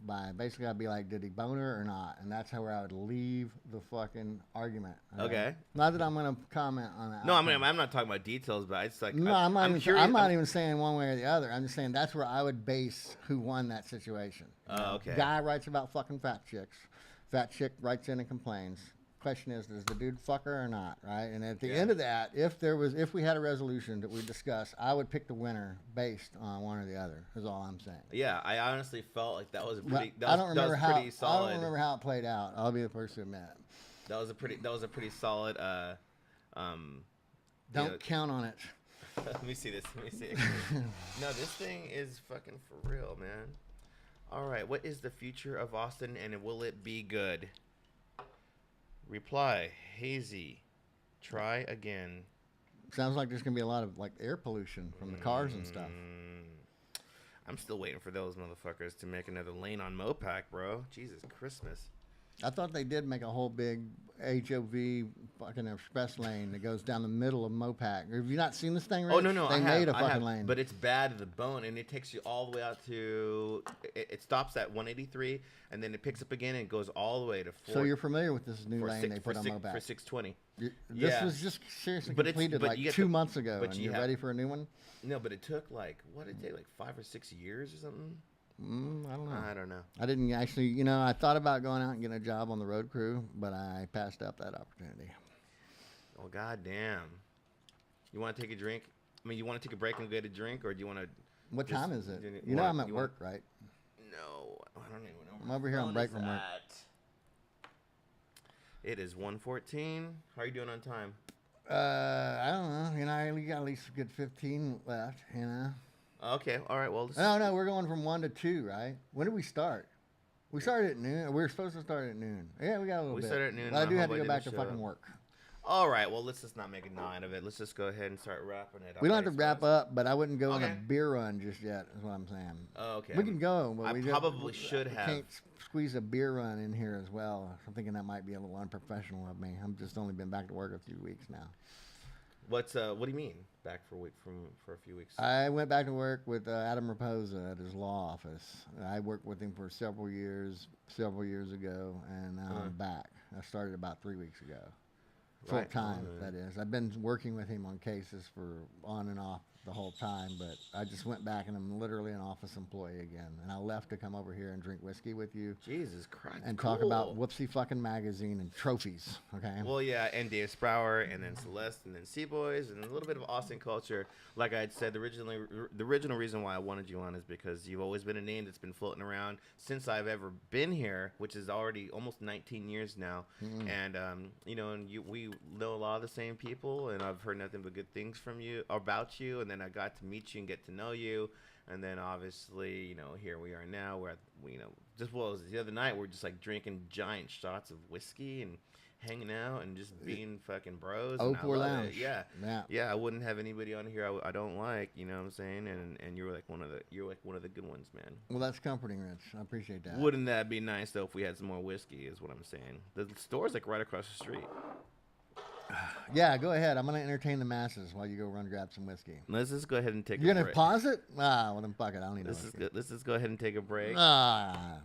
by basically I'd be like, did he bone her or not? And that's how I would leave the fucking argument. Okay. Not that I'm going to comment on that. No, I'm not talking about details, but it's like I'm not even saying one way or the other. I'm just saying that's where I would base who won that situation. Oh, okay. Guy writes about fucking fat chicks. Fat chick writes in and complains. Question is, does the dude fuck her or not, right? And at the end of that, if we had a resolution that we discussed, I would pick the winner based on one or the other. Is all I'm saying. Yeah, I honestly felt like that was pretty. I don't remember how it played out. I'll be the first to admit. That was a pretty solid. Don't count on it. Let me see this. No, this thing is fucking for real, man. All right, what is the future of Austin, and will it be good? Reply, hazy. Try again. Sounds like there's going to be a lot of like air pollution from the cars and stuff. I'm still waiting for those motherfuckers to make another lane on Mopac, bro. Jesus Christmas. I thought they did make a whole big HOV fucking express lane that goes down the middle of Mopac. Have you not seen this thing, Rich? Oh, no. They made a fucking lane. But it's bad to the bone, and it takes you all the way out to... It stops at 183, and then it picks up again and goes all the way to 4... So you're familiar with this new lane they put on Mopac? For 620. This was just seriously completed like 2 months ago, and you're ready for a new one? No, but it took like, what did it take, like 5 or 6 years or something? I don't know. I didn't actually, I thought about going out and getting a job on the road crew, but I passed up that opportunity. Oh, goddamn. You want to take a drink? I mean, you want to take a break and get a drink, or do you want to... What time is it? I'm at work, right? No, I don't even know. I'm over here on break from work. It is 1:14. How are you doing on time? I don't know. I got at least a good 15 left, Okay, all right, well... No, we're going from 1 to 2, right? When did we start? We started at noon. We were supposed to start at noon. Yeah, we got a little bit. We started at noon. But I do have to go back to fucking work. All right, well, let's just not make a 9 of it. Let's just go ahead and start wrapping it up. We don't have to wrap up, but I wouldn't go on Okay. a beer run just yet, is what I'm saying. Oh, okay. We can go, but I we probably should we have. can't squeeze a beer run in here as well. I'm thinking that might be a little unprofessional of me. I'm just only been back to work a few weeks now. What do you mean back for a few weeks? I went back to work with Adam Raposa at his law office. I worked with him for several years ago, and now I'm back. I started about 3 weeks ago. Full Right. time, that is. I've been working with him on cases for on and off the whole time, but I just went back and I'm literally an office employee again. And I left to come over here and drink whiskey with you Jesus Christ. and cool. talk about Whoopsy fucking Magazine and trophies. Okay. Well, yeah, and Dave Sprower, and then Celeste, and then Sea Boys, and a little bit of Austin culture. Like I had said, the original reason why I wanted you on is because you've always been a name that's been floating around since I've ever been here, which is already almost 19 years now. Mm. And we know a lot of the same people, and I've heard nothing but good things from you about you. And then I got to meet you and get to know you. And then obviously, here we are now. We're at, just what was it, the other night? We're just like drinking giant shots of whiskey and hanging out and just being fucking bros. Oh, and I poor love lounge. it. Yeah. Yeah, I wouldn't have anybody on here I don't like, you know what I'm saying? And you're like one of the good ones, man. Well, that's comforting, Rich. I appreciate that. Wouldn't that be nice though if we had some more whiskey? Is what I'm saying. The store's like right across the street. Yeah, go ahead. I'm going to entertain the masses while you go run grab some whiskey. Let's just go ahead and take. You're a going to break. pause it? Well, then fuck it. I don't need no Let's whiskey. just go ahead and take a break, Ah.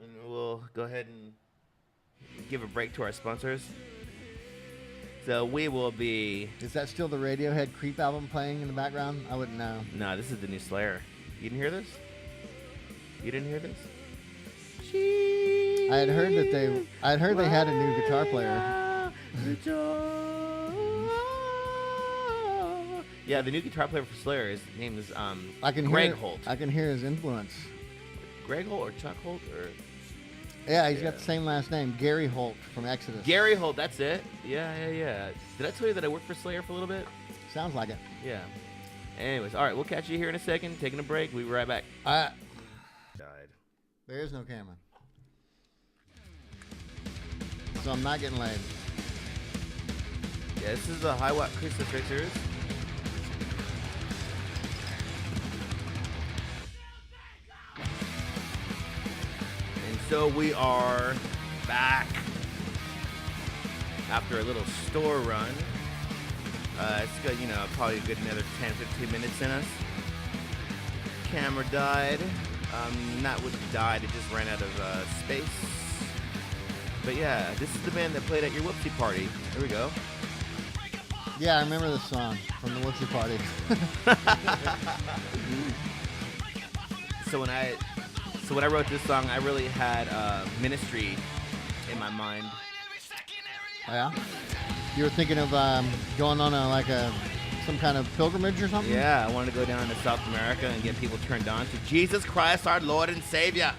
and we'll go ahead and give a break to our sponsors. So we will be. Is that still the Radiohead Creep album playing in the background? I wouldn't know. No, this is the new Slayer. You didn't hear this? You didn't hear this? I had heard that they had a new guitar player. Yeah, the new guitar player for Slayer, his name is I can Greg hear, Holt. I can hear his influence. Greg Holt or Chuck Holt or Yeah, he's got the same last name, Gary Holt from Exodus. Gary Holt. That's it. Yeah. Did I tell you that I worked for Slayer for a little bit? Sounds like it. Yeah. Anyways, all right, we'll catch you here in a second. Taking a break. We'll be right back. Died. There is no camera. So I'm not getting laid. Yeah, this is the High Watt Crucifixers. And so we are back after a little store run. It's got, probably a good another 10, 15 minutes in us. Camera died. Not what died, it just ran out of space. But yeah, this is the band that played at your Woopsie party. Here we go. Yeah, I remember this song from the Woopsie party. So when I wrote this song, I really had ministry in my mind. Yeah? You were thinking of going on some kind of pilgrimage or something? Yeah, I wanted to go down to South America and get people turned on to Jesus Christ, our Lord and Savior.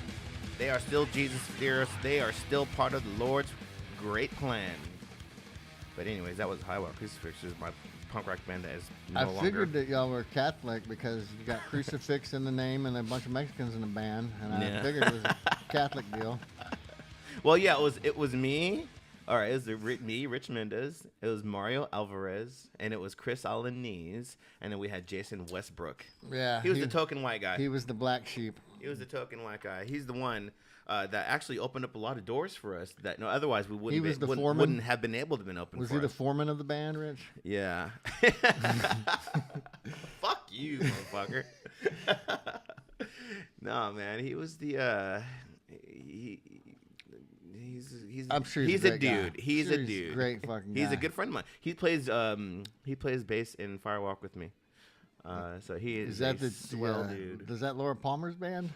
They are still Jesus fears. They are still part of the Lord's great plan. But anyways, that was High Watt Crucifixers, my punk rock band that is no longer. I figured that y'all were Catholic because you got crucifix in the name and a bunch of Mexicans in the band, and I figured it was a Catholic deal. Well, yeah, it was me. All right, it was me, Rich Mendez. It was Mario Alvarez, and it was Chris Alanis, and then we had Jason Westbrook. Yeah, he was the token white guy. He was the black sheep. He was the token white guy. He's the one that actually opened up a lot of doors for us that otherwise we wouldn't have been able to been open. Was for he the us. foreman of the band, Rich? Yeah. Fuck you, motherfucker. No, man, he was the I'm sure he's a a great dude. guy. He's Sure a dude. Great fucking guy. He's a good friend of mine. He plays bass in Firewalk with me. So he is that a swell dude. Is that Laura Palmer's band?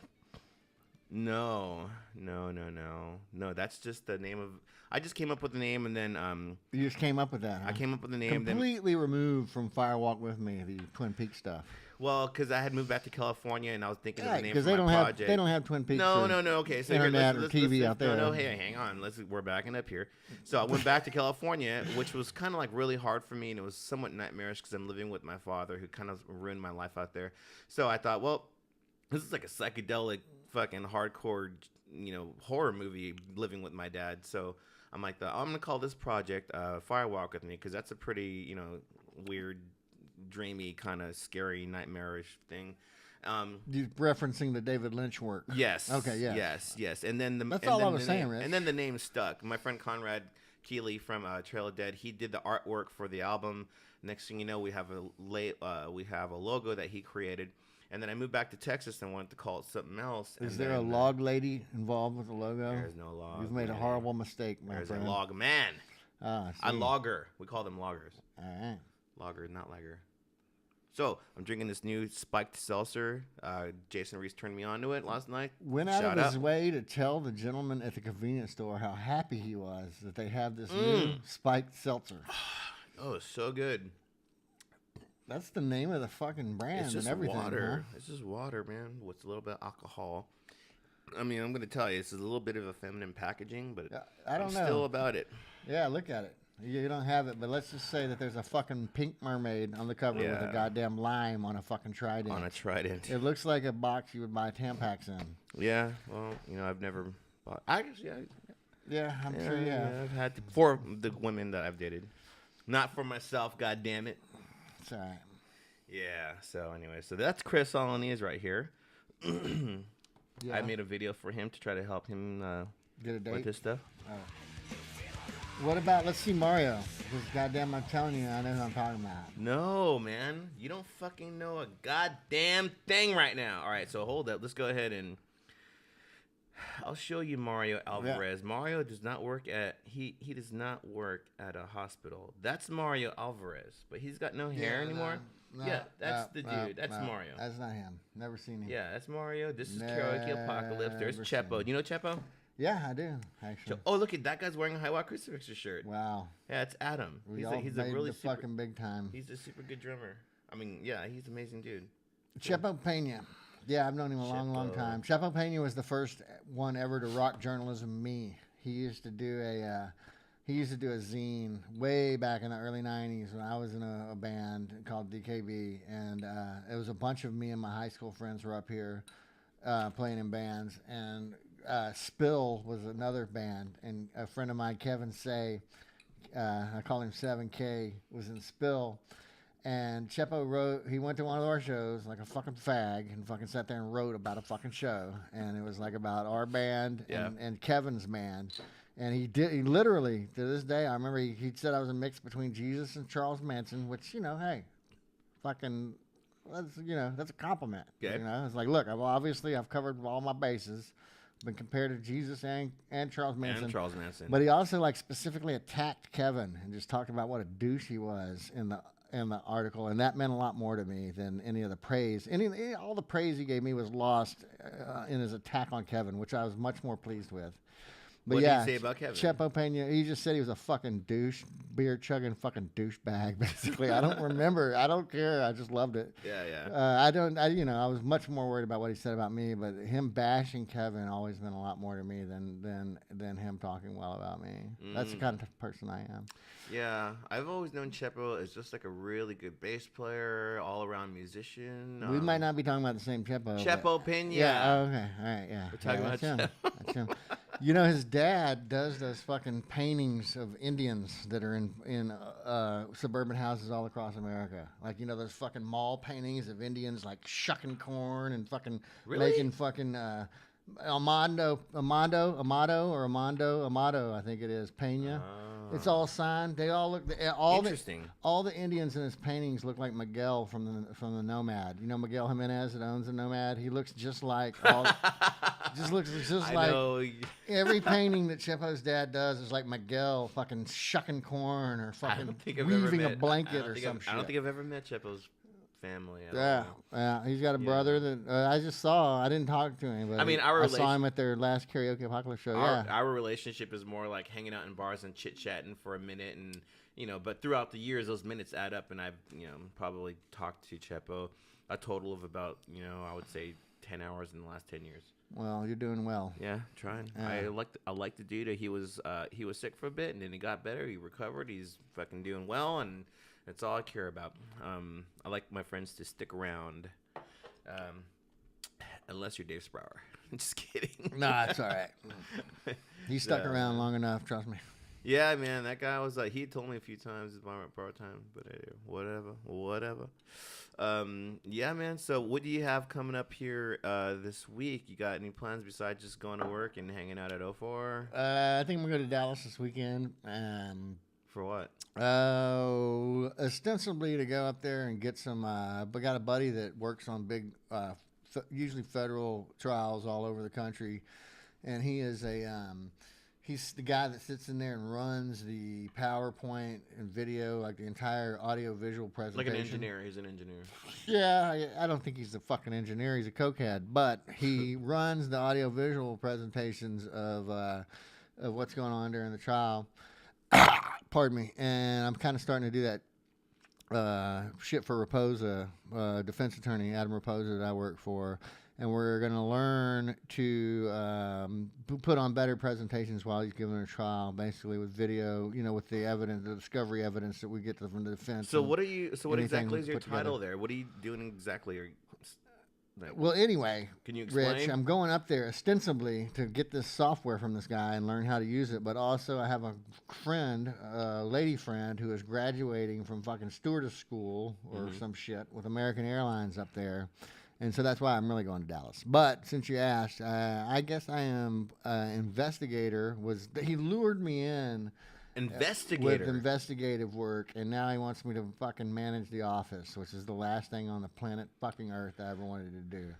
No. That's just the name of. I just came up with the name, and then You just came up with that. Huh? I came up with the name. Completely removed from Firewalk with Me, the Twin Peaks stuff. Well, because I had moved back to California, and I was thinking of the name because for my project. they don't have Twin Peaks. No. Okay, so internet let's, or TV out there. No, hey, hang on. We're backing up here. So I went back to California, which was kind of like really hard for me, and it was somewhat nightmarish because I'm living with my father, who kind of ruined my life out there. So I thought, well, this is like a psychedelic, fucking hardcore, horror movie, living with my dad. So I'm like, I'm gonna call this project Firewalk with Me, because that's a pretty weird, dreamy, kind of scary, nightmarish thing. You referencing the David Lynch work? Yes. Okay. Yeah. Yes. And then that's all I was saying, Rich. And then the name stuck. My friend Conrad Keeley from Trail of Dead, he did the artwork for the album. Next thing you know, we have a logo that he created. And then I moved back to Texas and wanted to call it something else. Is there a log lady involved with the logo? There's no log. You've made a horrible mistake, my friend. There's a log man. A logger. We call them loggers. All right. Logger, not lagger. So I'm drinking this new spiked seltzer. Jason Reese turned me on to it last night. Went out of his way to tell the gentleman at the convenience store how happy he was that they have this new spiked seltzer. Oh, it's so good. That's the name of the fucking brand it's just and everything. Water. Huh? It's just water, man, with a little bit of alcohol. I mean, I'm going to tell you, it's a little bit of a feminine packaging, but I'm still about it. Yeah, look at it. You don't have it, but let's just say that there's a fucking pink mermaid on the cover with a goddamn lime on a fucking trident. On a trident. It looks like a box you would buy Tampax in. Yeah, well, I've never bought. I'm sure you have. I've had for the women that I've dated, not for myself. God damn it. It's all right. Yeah. So anyway, that's Chris Alaniz right here. I made a video for him to try to help him get a date with his stuff. Oh. What about, let's see, Mario? Because goddamn, I'm telling you, I know who I'm talking about. No, man. You don't fucking know a goddamn thing right now. All right, so hold up. Let's go ahead and I'll show you Mario Alvarez. Yeah. Mario does not work he does not work at a hospital. That's Mario Alvarez, but he's got no hair anymore. That's the dude. That's Mario. That's not him. Never seen him. Yeah, that's Mario. This is Karaoke Apocalypse. There's Chepo. Do you know Chepo? Yeah, I do, actually. Oh, look at that guy's wearing a Highwalk Crucifix's shirt. Wow. Yeah, it's Adam. He's a really fucking big time. He's a super good drummer. I mean, yeah, he's an amazing dude. Chepo Pena. Yeah, I've known him a long time. Chepo Pena was the first one ever to rock journalism me. He used to do a zine way back in the early 90s when I was in a band called DKB, and it was a bunch of me and my high school friends were up here playing in bands, and Spill was another band, and a friend of mine, Kevin Say, I call him 7K, was in Spill. And Chepo he went to one of our shows like a fucking fag and fucking sat there and wrote about a fucking show. And it was like about our band and Kevin's band. And he literally, to this day, I remember he said I was a mix between Jesus and Charles Manson, which, hey, fucking, that's a compliment. Yeah. It's like, look, I've covered all my bases. Been compared to Jesus and Charles Manson. But he also specifically attacked Kevin and just talked about what a douche he was in the article, and that meant a lot more to me than any of the praise. All the praise he gave me was lost in his attack on Kevin, which I was much more pleased with. But what did he say about Kevin? Chepo Pena, he just said he was a fucking douche, beer chugging fucking douchebag. Basically, I don't remember. I don't care. I just loved it. Yeah. I was much more worried about what he said about me, but him bashing Kevin always meant a lot more to me than him talking well about me. That's the kind of person I am. Yeah, I've always known Chepo as just like a really good bass player, all-around musician. We might not be talking about the same Chepo. Chepo Pena. Yeah. Okay. All right. Yeah. We're talking about him. Chepo. That's him. His dad does those fucking paintings of Indians that are in suburban houses all across America. Those fucking mall paintings of Indians shucking corn and fucking making fucking Amado, I think it is, Pena. It's all signed. They all look. Interesting. All the Indians in his paintings look like Miguel from the Nomad. You know Miguel Jimenez that owns the Nomad. He looks just like every painting that Chepo's dad does is like Miguel fucking shucking corn or fucking weaving a blanket or some shit. I don't think I've ever met Chepo's family. Yeah. He's got a brother that I just saw. I didn't talk to him, but I saw him at their last Karaoke Apocalypse show. Our relationship is more like hanging out in bars and chit-chatting for a minute, and but throughout the years, those minutes add up, and I've probably talked to Chepo a total of about I would say 10 hours in the last 10 years. Well, you're doing well. Yeah, trying. I like the dude. He was sick for a bit, and then he got better. He recovered. He's fucking doing well, and that's all I care about. I like my friends to stick around. Unless you're Dave Sprower. Just kidding. Nah, it's all right. He stuck around long enough, trust me. Yeah, man, that guy was like, he told me a few times it's borrowed time, but whatever. Yeah, man. So, what do you have coming up here this week? You got any plans besides just going to work and hanging out at 04? I think I'm gonna go to Dallas this weekend. For what? Ostensibly to go up there and get some. I got a buddy that works on big, usually federal trials all over the country, and he is he's the guy that sits in there and runs the PowerPoint and video, like the entire audio-visual presentation. Like an engineer. He's an engineer. Yeah, I don't think he's a fucking engineer. He's a cokehead. But he runs the audio-visual presentations of what's going on during the trial. Pardon me. And I'm kind of starting to do that shit for Raposa, defense attorney Adam Raposa that I work for. And we're going to learn to put on better presentations while he's giving a trial, basically with video, with the evidence, the discovery evidence that we get from the defense. So what exactly is your title there? What are you doing exactly? Well, anyway, can you explain? Rich, I'm going up there ostensibly to get this software from this guy and learn how to use it. But also I have a friend, a lady friend, who is graduating from fucking stewardess school or some shit with American Airlines up there. And so that's why I'm really going to Dallas. But since you asked, I guess I am investigator. He lured me in with investigative work, and now he wants me to fucking manage the office, which is the last thing on the planet fucking Earth I ever wanted to do.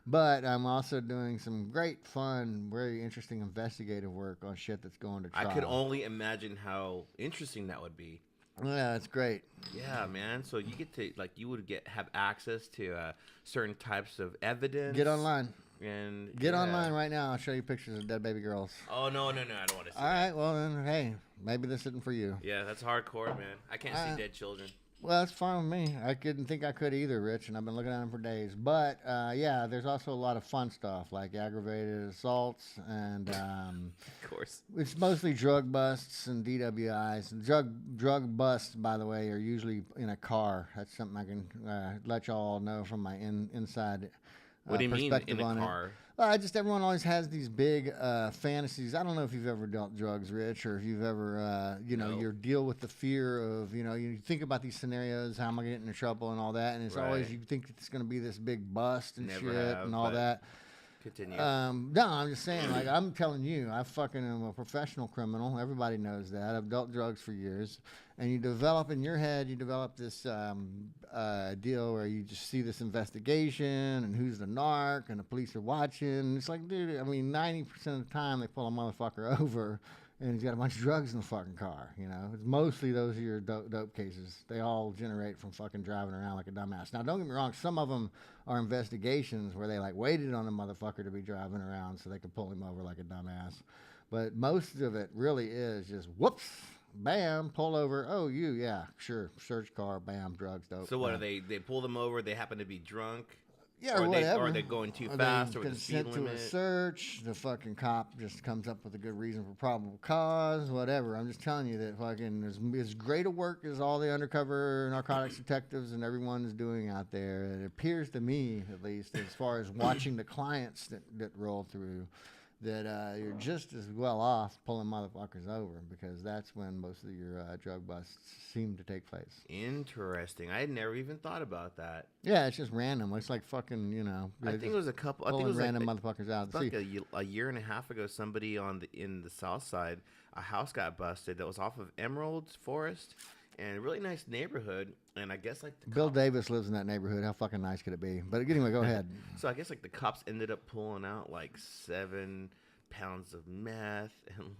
But I'm also doing some great, fun, very interesting investigative work on shit that's going to trial. I could only imagine how interesting that would be. Yeah, it's great. Yeah, man. So you get to have access to certain types of evidence. Get online. And get online right now. I'll show you pictures of dead baby girls. Oh no! I don't want to see. All right, well then, hey, maybe this isn't for you. Yeah, that's hardcore, man. I can't see dead children. Well, that's fine with me. I couldn't think I could either, Rich, and I've been looking at them for days. But yeah, there's also a lot of fun stuff like aggravated assaults and of course, it's mostly drug busts and DWIs. Drug busts, by the way, are usually in a car. That's something I can let y'all know from my inside. What do you mean in a car? Well, everyone always has these big fantasies. I don't know if you've ever dealt drugs, Rich, or if you've ever, you deal with the fear of, you think about these scenarios, how am I getting in trouble and all that, and it's always, you think it's going to be this big bust and and all that. Continue. No, I'm just saying, like, I'm telling you, I fucking am a professional criminal. Everybody knows that. I've dealt drugs for years. And you develop in your head, this deal where you just see this investigation and who's the narc and the police are watching. It's like, dude, 90% of the time they pull a motherfucker over and he's got a bunch of drugs in the fucking car, It's mostly those are your dope cases. They all generate from fucking driving around like a dumbass. Now, don't get me wrong. Some of them are investigations where they, waited on the motherfucker to be driving around so they could pull him over like a dumbass. But most of it really is just, whoops, bam, pull over. Oh, yeah, sure. Search car, bam, drugs, dope. So what, are they pull them over, they happen to be drunk? Yeah, or whatever. Or are they going too fast, or with the speed limit? To a search, the fucking cop just comes up with a good reason for probable cause, whatever. I'm just telling you that fucking as great a work as all the undercover narcotics detectives and everyone is doing out there, it appears to me, at least, as far as watching the clients that roll through, that you're just as well off pulling motherfuckers over, because that's when most of your drug busts seem to take place. Interesting. I had never even thought about that. Yeah, it's just random. It's like fucking, I think it was a couple. I think it was random motherfuckers out. Like a year and a half ago, somebody in the south side, a house got busted that was off of Emerald Forest. And a really nice neighborhood, and I guess Bill Davis lives in that neighborhood. How fucking nice could it be? But anyway, go ahead. So I guess the cops ended up pulling out 7 pounds of meth and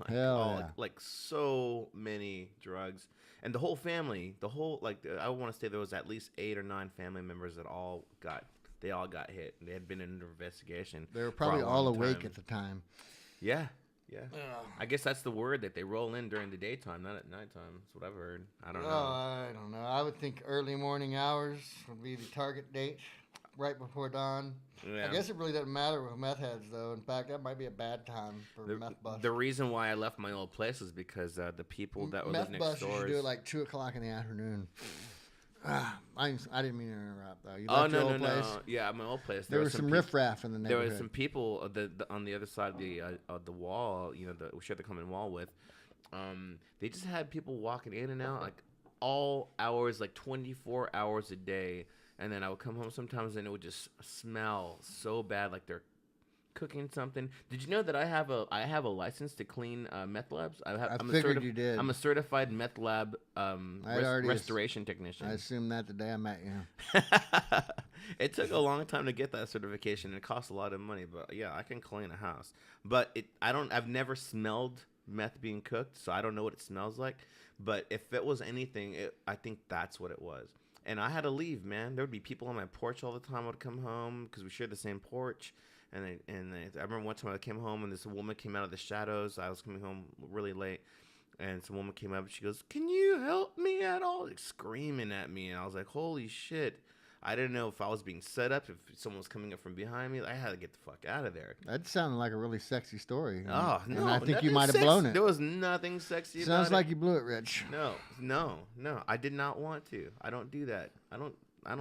so many drugs, and the whole family, I want to say there was at least 8 or 9 family members that all got hit. They had been in an investigation. They were probably all awake at the time. Yeah. Yeah, I guess that's the word, that they roll in during the daytime, not at nighttime. That's what I've heard. I don't know. I don't know. I would think early morning hours would be the target date, right before dawn. Yeah. I guess it really doesn't matter with meth heads, though. In fact, that might be a bad time for meth bust. The reason why I left my old place is because the people that were living next door... Meth bust, you should do it 2 o'clock in the afternoon. I didn't mean to interrupt, though. You Oh left your old place? no. Yeah, my old place. There was some riffraff in the There neighborhood. were some people on the other side of the wall. You know, we shared the common wall with. They just had people walking in and out like all hours, like 24 hours a day. And then I would come home sometimes and it would just smell so bad, like they're cooking something. Did you know that I have a license to clean meth labs? I figured you did. I'm a certified meth lab restoration technician. I assumed that the day I met you. It took a long time to get that certification. It costs a lot of money, but yeah, I can clean a house. But I've never smelled meth being cooked, so I don't know what it smells like. But if it was anything, I think that's what it was. And I had to leave, man. There would be people on my porch all the time. I would come home because we shared the same porch. And I remember one time I came home and this woman came out of the shadows. I was coming home really late. And some woman came up and she goes, "Can you help me at all?" Like screaming at me. And I was like, holy shit. I didn't know if I was being set up, if someone was coming up from behind me. I had to get the fuck out of there. That sounded like a really sexy story. Oh, no. And I think you might have blown it. There was nothing sexy about it. Sounds like you blew it, Rich. No. I did not want to. I don't do that. I don't.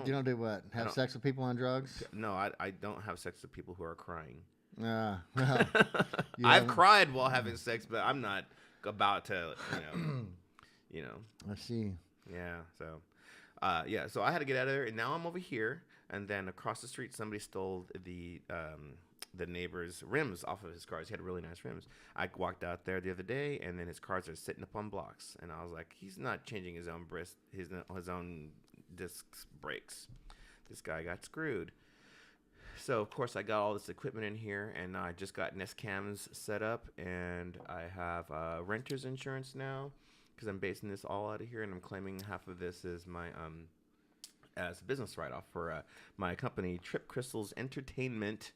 You don't do what? Have sex with people on drugs? No, I don't have sex with people who are crying. Well, I've cried while having sex, but I'm not about to, you know. I see. Yeah, so... so I had to get out of there, and now I'm over here. And then across the street, somebody stole the neighbor's rims off of his cars. He had really nice rims. I walked out there the other day, and then his cars are sitting up on blocks. And I was like, he's not changing his own his own disc brakes. This guy got screwed. So of course I got all this equipment in here, and I just got Nest cams set up, and I have renter's insurance now. Because I'm basing this all out of here, and I'm claiming half of this is my as a business write-off for my company, Trip Crystals Entertainment,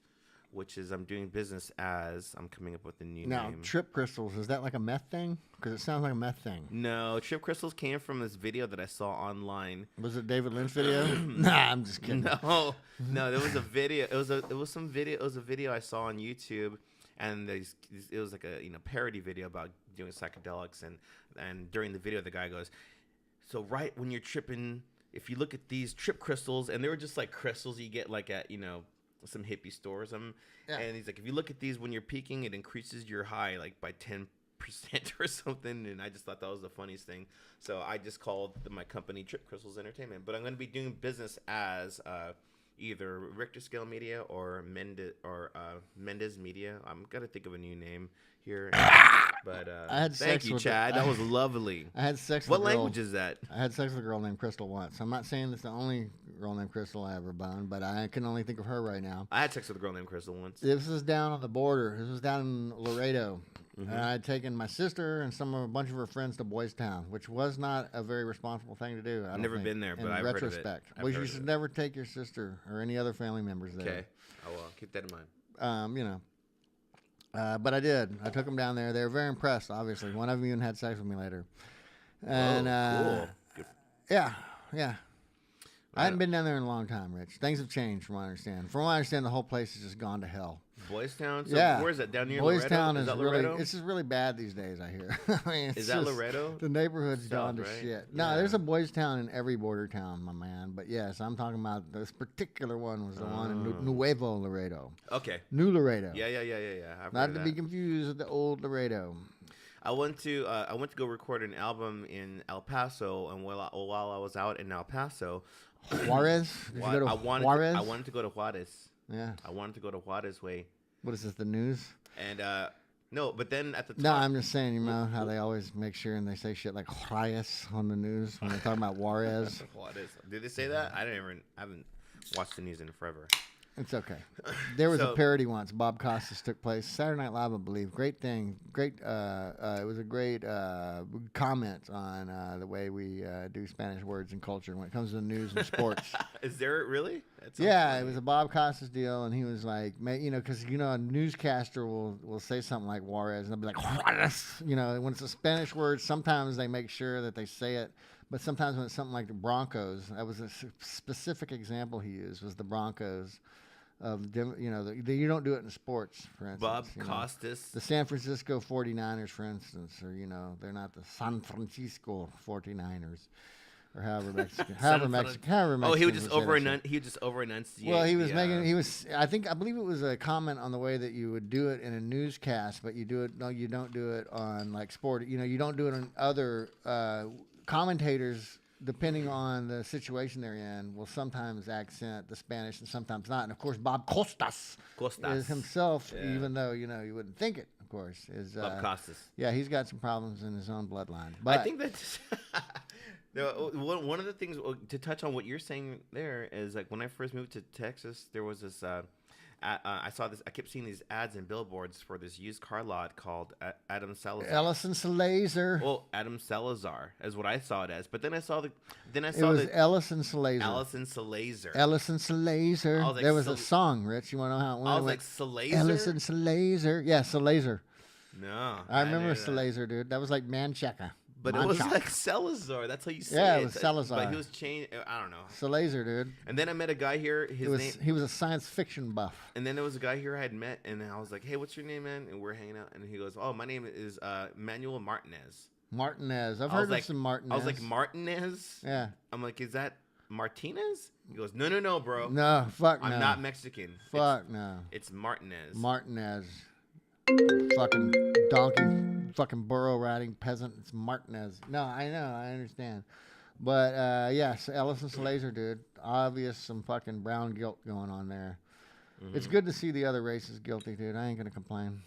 which is I'm doing business as. I'm coming up with a new name. Now, Trip Crystals, is that like a meth thing? Because it sounds like a meth thing. No, Trip Crystals came from this video that I saw online. Was it David Lynch video? Nah, I'm just kidding. No, there was a video. It was a video I saw on YouTube. And it was like a parody video about doing psychedelics, and during the video the guy goes, "So right when you're tripping, if you look at these trip crystals," and they were just like crystals you get like at some hippie stores, and he's like, "If you look at these when you're peaking, it increases your high like by 10% or something." And I just thought that was the funniest thing, so I just called my company Trip Crystals Entertainment. But I'm going to be doing business as either Richter Scale Media or Mendez Media. I'm gonna think of a new name here. But thank you, Chad. That was lovely. I had sex with What a girl. language is that? I had sex with a girl named Crystal once. I'm not saying it's the only girl named Crystal I ever boned, but I can only think of her right now. I had sex with a girl named Crystal once. This was down on the border. This was down in Laredo. Mm-hmm. And I had taken my sister and a bunch of her friends to Boys Town, which was not a very responsible thing to do. I've never been there, but I've heard of it. Well, you should never take your sister or any other family members there. Okay, I will keep that in mind. But I did. I took them down there. They were very impressed, obviously. One of them even had sex with me later. And cool. Yeah. I hadn't been down there in a long time, Rich. Things have changed from what I understand. From what I understand, the whole place has just gone to hell. Boys Town? So yeah. Where is that? Down near Boys Laredo? Town is that really, Laredo? it's just really bad these days, I hear. I mean, is that Laredo? The neighborhood's gone to right? shit. No, there's a Boys Town in every border town, my man. But yes, I'm talking about this particular one was the one in Nuevo Laredo. Okay. New Laredo. Yeah. I've Not to be confused with the old Laredo. I went to go record an album in El Paso, and while I was out in El Paso, Juarez? Did you go to Juarez? I wanted to go to Juarez. Yeah. I wanted to go to Juarez way. What is this, the news? And no, but then at the top. No, I'm just saying, you know how they always make sure and they say shit like Juarez on the news when they're talking about Juarez. Juarez. Did they say that? I haven't watched the news in forever. It's okay. There was a parody once. Bob Costas took place. Saturday Night Live, I believe. Great thing. Great. It was a great comment on the way we do Spanish words and culture when it comes to news and sports. Is there really? Yeah, it was a Bob Costas deal, and he was like, because a newscaster will say something like Juarez, and they'll be like Juarez. When it's a Spanish word, sometimes they make sure that they say it. But sometimes when it's something like the Broncos, that was a specific example he used, was the Broncos. You don't do it in sports, for instance. Bob Costas. The San Francisco 49ers, for instance, or, they're not the San Francisco 49ers. or however Mexican, Oh, he would just would say that shit. he would just over enunciate. Well, he was I believe it was a comment on the way that you would do it in a newscast, but you don't do it on like sport. You don't do it on other commentators. Depending on the situation they're in, will sometimes accent the Spanish and sometimes not. And of course, Bob Costas. is himself, even though you wouldn't think it. Of course, is Bob Costas. Yeah, he's got some problems in his own bloodline. But I think that's one of the things to touch on what you're saying there is like when I first moved to Texas, there was this. I saw this. I kept seeing these ads and billboards for this used car lot called Adam Salazar. Ellison Salazar. Well, Adam Salazar is what I saw it as. But then I saw Ellison Salazar. Ellison Salazar. Ellison Salazar. Like, there was a song, Rich. You want to know how it went? I was like Salazar. Ellison Salazar. Yeah, Salazar. No, I remember Salazar, dude. That was like Manchaca. But it was like Salazar. That's how you say it. Yeah, it was Salazar. But he was changed. I don't know. Salazar, dude. And then I met a guy here. He was a science fiction buff. And then there was a guy here I had met, and I was like, "Hey, what's your name, man?" And we're hanging out, and he goes, "Oh, my name is Manuel Martinez." Martinez. I've heard of some Martinez. I was like, Martinez? Yeah. I'm like, is that Martinez? He goes, no, bro. No, fuck no. I'm not Mexican. Fuck no. It's Martinez. Martinez. Fucking donkey, fucking burro riding peasant. It's Martinez. No, I know, I understand. But yes, Ellison Salazar, dude. Obvious some fucking brown guilt going on there. Mm-hmm. It's good to see the other races guilty, dude. I ain't gonna complain.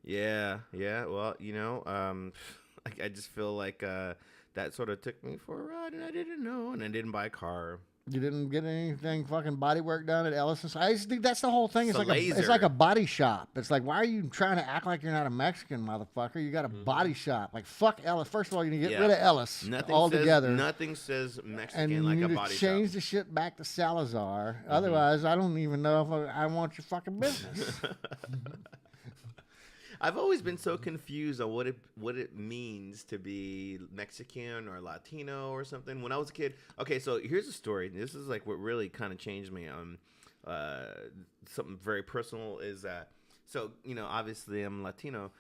Yeah. Well, I just feel like that sort of took me for a ride, and I didn't know, and I didn't buy a car. You didn't get anything fucking body work done at Ellison's? I just think that's the whole thing. It's like a body shop. It's like, why are you trying to act like you're not a Mexican, motherfucker? You got a body shop. Like, fuck Ellis. First of all, you need to get rid of Ellis altogether. Nothing says Mexican and like you a need body to change shop. the shit back to Salazar. Mm-hmm. Otherwise, I don't even know if I want your fucking business. I've always been so confused on what it means to be Mexican or Latino or something. When I was a kid, okay, so here's a story. This is like what really kind of changed me. Something very personal is that. So obviously I'm Latino,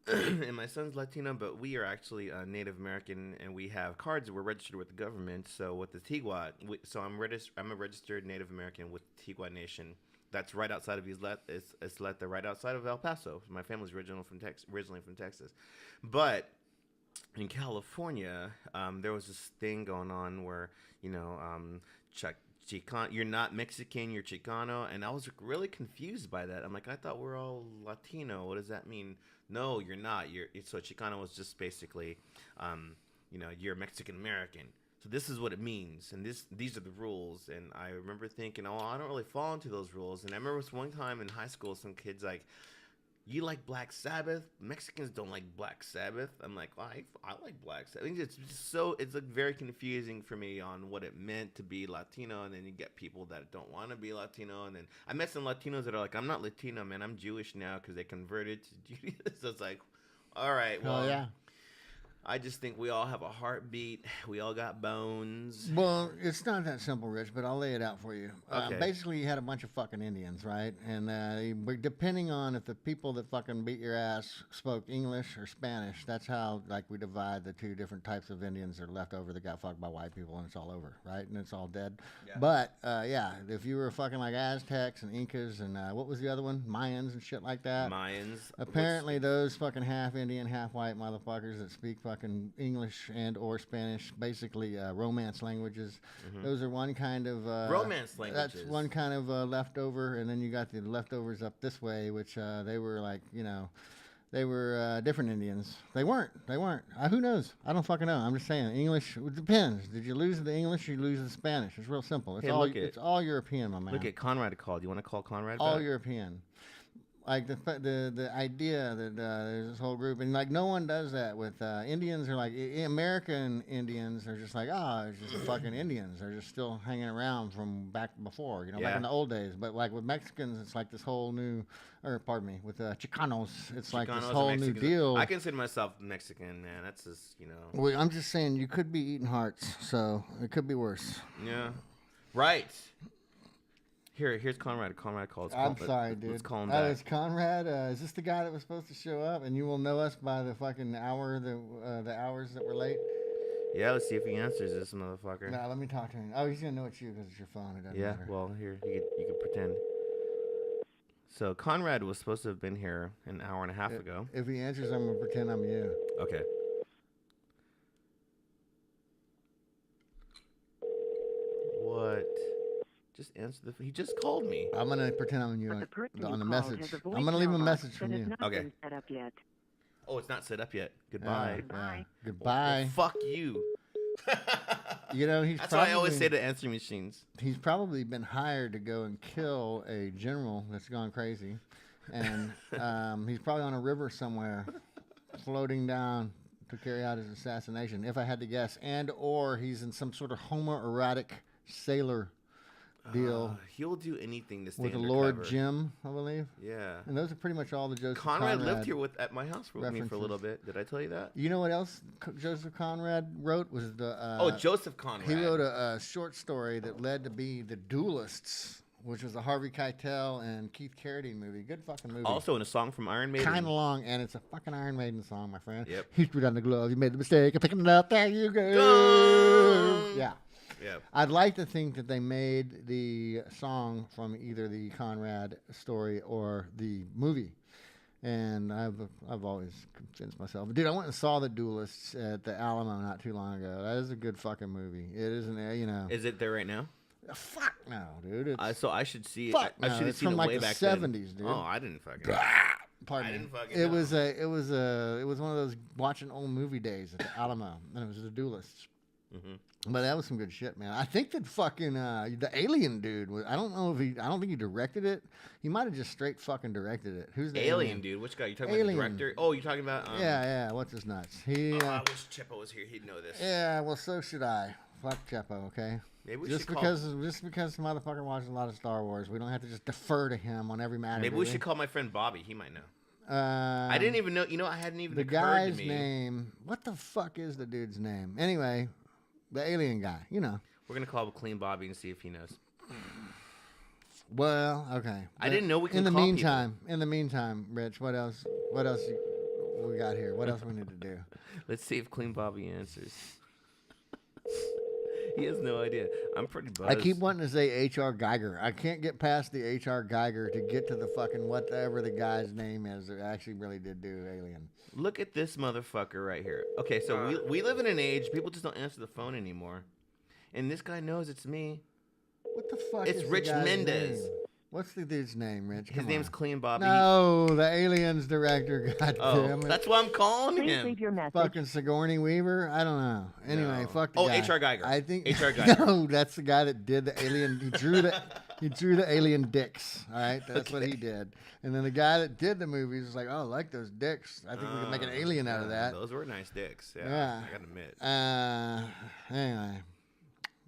and my son's Latino, but we are actually Native American, and we have cards. We're registered with the government. So with the Tigua, I'm a registered Native American with Tigua Nation. That's right outside of Isleta, right outside of El Paso. My family's originally from Texas. But in California, there was this thing going on where, you're not Mexican, you're Chicano. And I was really confused by that. I'm like, I thought we're all Latino. What does that mean? No, you're not. So Chicano was just basically, you're Mexican American. So this is what it means, and these are the rules. And I remember thinking, oh, I don't really fall into those rules. And I remember this one time in high school, some kids like, you like Black Sabbath? Mexicans don't like Black Sabbath. I'm like, well, I like Black Sabbath. I think it's like very confusing for me on what it meant to be Latino. And then you get people that don't want to be Latino. And then I met some Latinos that are like, I'm not Latino, man. I'm Jewish now because they converted to Judaism. So it's like, all right, well. Oh, yeah. I just think we all have a heartbeat. We all got bones. Well, it's not that simple, Rich, but I'll lay it out for you. Okay. Basically, you had a bunch of fucking Indians, right? And depending on if the people that fucking beat your ass spoke English or Spanish, that's how, like, we divide the two different types of Indians that are left over that got fucked by white people, and it's all over, right? And it's all dead. Yeah. But, if you were fucking like Aztecs and Incas and what was the other one? Mayans and shit like that. Mayans. Apparently, those fucking half Indian, half white motherfuckers that speak fucking English and or Spanish, basically Romance languages. Mm-hmm. Those are one kind of Romance languages. That's one kind of leftover, and then you got the leftovers up this way, which they were like, they were different Indians. They weren't. Who knows? I don't fucking know. I'm just saying. English, it depends. Did you lose the English or you lose the Spanish? It's real simple. It's all European, my man. Look at Conrad called. You want to call Conrad all back? European. Like the idea that there's this whole group, and like no one does that with Indians. Are like American Indians are just like, it's just fucking Indians. They're just still hanging around from back before, back in the old days. But like with Mexicans, it's like this whole new, with Chicanos, it's like this whole new deal. I consider myself Mexican, man. That's just Well, I'm just saying you could be eating hearts, so it could be worse. Yeah, right. Here's Conrad. Conrad called. I'm sorry, dude. Let's call him back. Oh, it's Conrad. Is this the guy that was supposed to show up? And you will know us by the fucking hour, the hours that were late. Yeah, let's see if he answers this motherfucker. No, let me talk to him. Oh, he's gonna know it's you because it's your phone. It doesn't Yeah, matter. well, here, you could pretend. So Conrad was supposed to have been here an hour and a half ago. If he answers, I'm gonna pretend I'm you. Okay. What? Just answer the. He just called me. I'm gonna pretend I'm you on the message. I'm gonna leave him a message from you. Okay. Oh, it's not set up yet. Goodbye. Yeah. Goodbye. Well, fuck you. You know, That's what I always say to answering machines. He's probably been hired to go and kill a general that's gone crazy, and he's probably on a river somewhere, floating down to carry out his assassination. If I had to guess, or he's in some sort of homoerotic sailor deal. He'll do anything to stay with undercover. Lord Jim, I believe. Yeah. And those are pretty much all the Joseph Conrad lived here at my house with me for a little bit. Did I tell you that? You know what else Joseph Conrad wrote was the Joseph Conrad. He wrote a short story that led to be The Duelists, which was a Harvey Keitel and Keith Carradine movie. Good fucking movie. Also in a song from Iron Maiden. Kind of long, and it's a fucking Iron Maiden song, my friend. Yep. He threw down the glove. You made the mistake of picking it up. There you go. Yeah. Yeah. I'd like to think that they made the song from either the Conrad story or the movie. And I've always convinced myself. Dude, I went and saw The Duelists at the Alamo not too long ago. That is a good fucking movie. It isn't, Is it there right now? Fuck no, dude. So I should see it. Fuck I no. should have It's seen from it like way the back 70s, then. dude. Oh, I didn't fucking. Pardon I me. didn't fucking It know. was one of those watching old movie days at the Alamo, and it was The Duelists. Mm-hmm. But that was some good shit, man. I think that fucking the alien dude was. I don't think he directed it. He might have just straight fucking directed it. Who's the Alien dude? Which guy? You talking Alien. about the director? Oh, you're talking about. Yeah. What's his nuts? He. I wish Chepo was here. He'd know this. Yeah. Well, so should I. Fuck Chepo. Okay. Maybe we just should because the motherfucker watches a lot of Star Wars, we don't have to just defer to him on every matter. Maybe we should call my friend Bobby. He might know. I didn't even know. I hadn't even. The occurred guy's to me. name. What the fuck is the dude's name? Anyway, the alien guy. We're gonna call Clean Bobby and see if he knows. Well, okay. I didn't know we can. In the call meantime, Rich, what else we got here? What else we need to do? Let's see if Clean Bobby answers. He has no idea. I'm pretty buzzed. I keep wanting to say H.R. Geiger. I can't get past the H.R. Geiger to get to the fucking whatever the guy's name is that actually really did do Alien. Look at this motherfucker right here. Okay, so we live in an age people just don't answer the phone anymore, and this guy knows it's me. What the fuck? It's is Rich the guy's Mendez. name? What's the dude's name, Rich? His name's Clean Bobby. No, the Aliens director. God damn it. That's why I'm calling Please him. leave your message. Fucking Sigourney Weaver? I don't know. Anyway, No. fuck the guy. H.R. Geiger. I think H.R. Geiger. No, that's the guy that did the alien. He drew the alien dicks. All right, that's what he did. And then the guy that did the movies was like, "Oh, I like those dicks. I think we can make an alien out of that." Those were nice dicks. Yeah, Yeah. I gotta admit.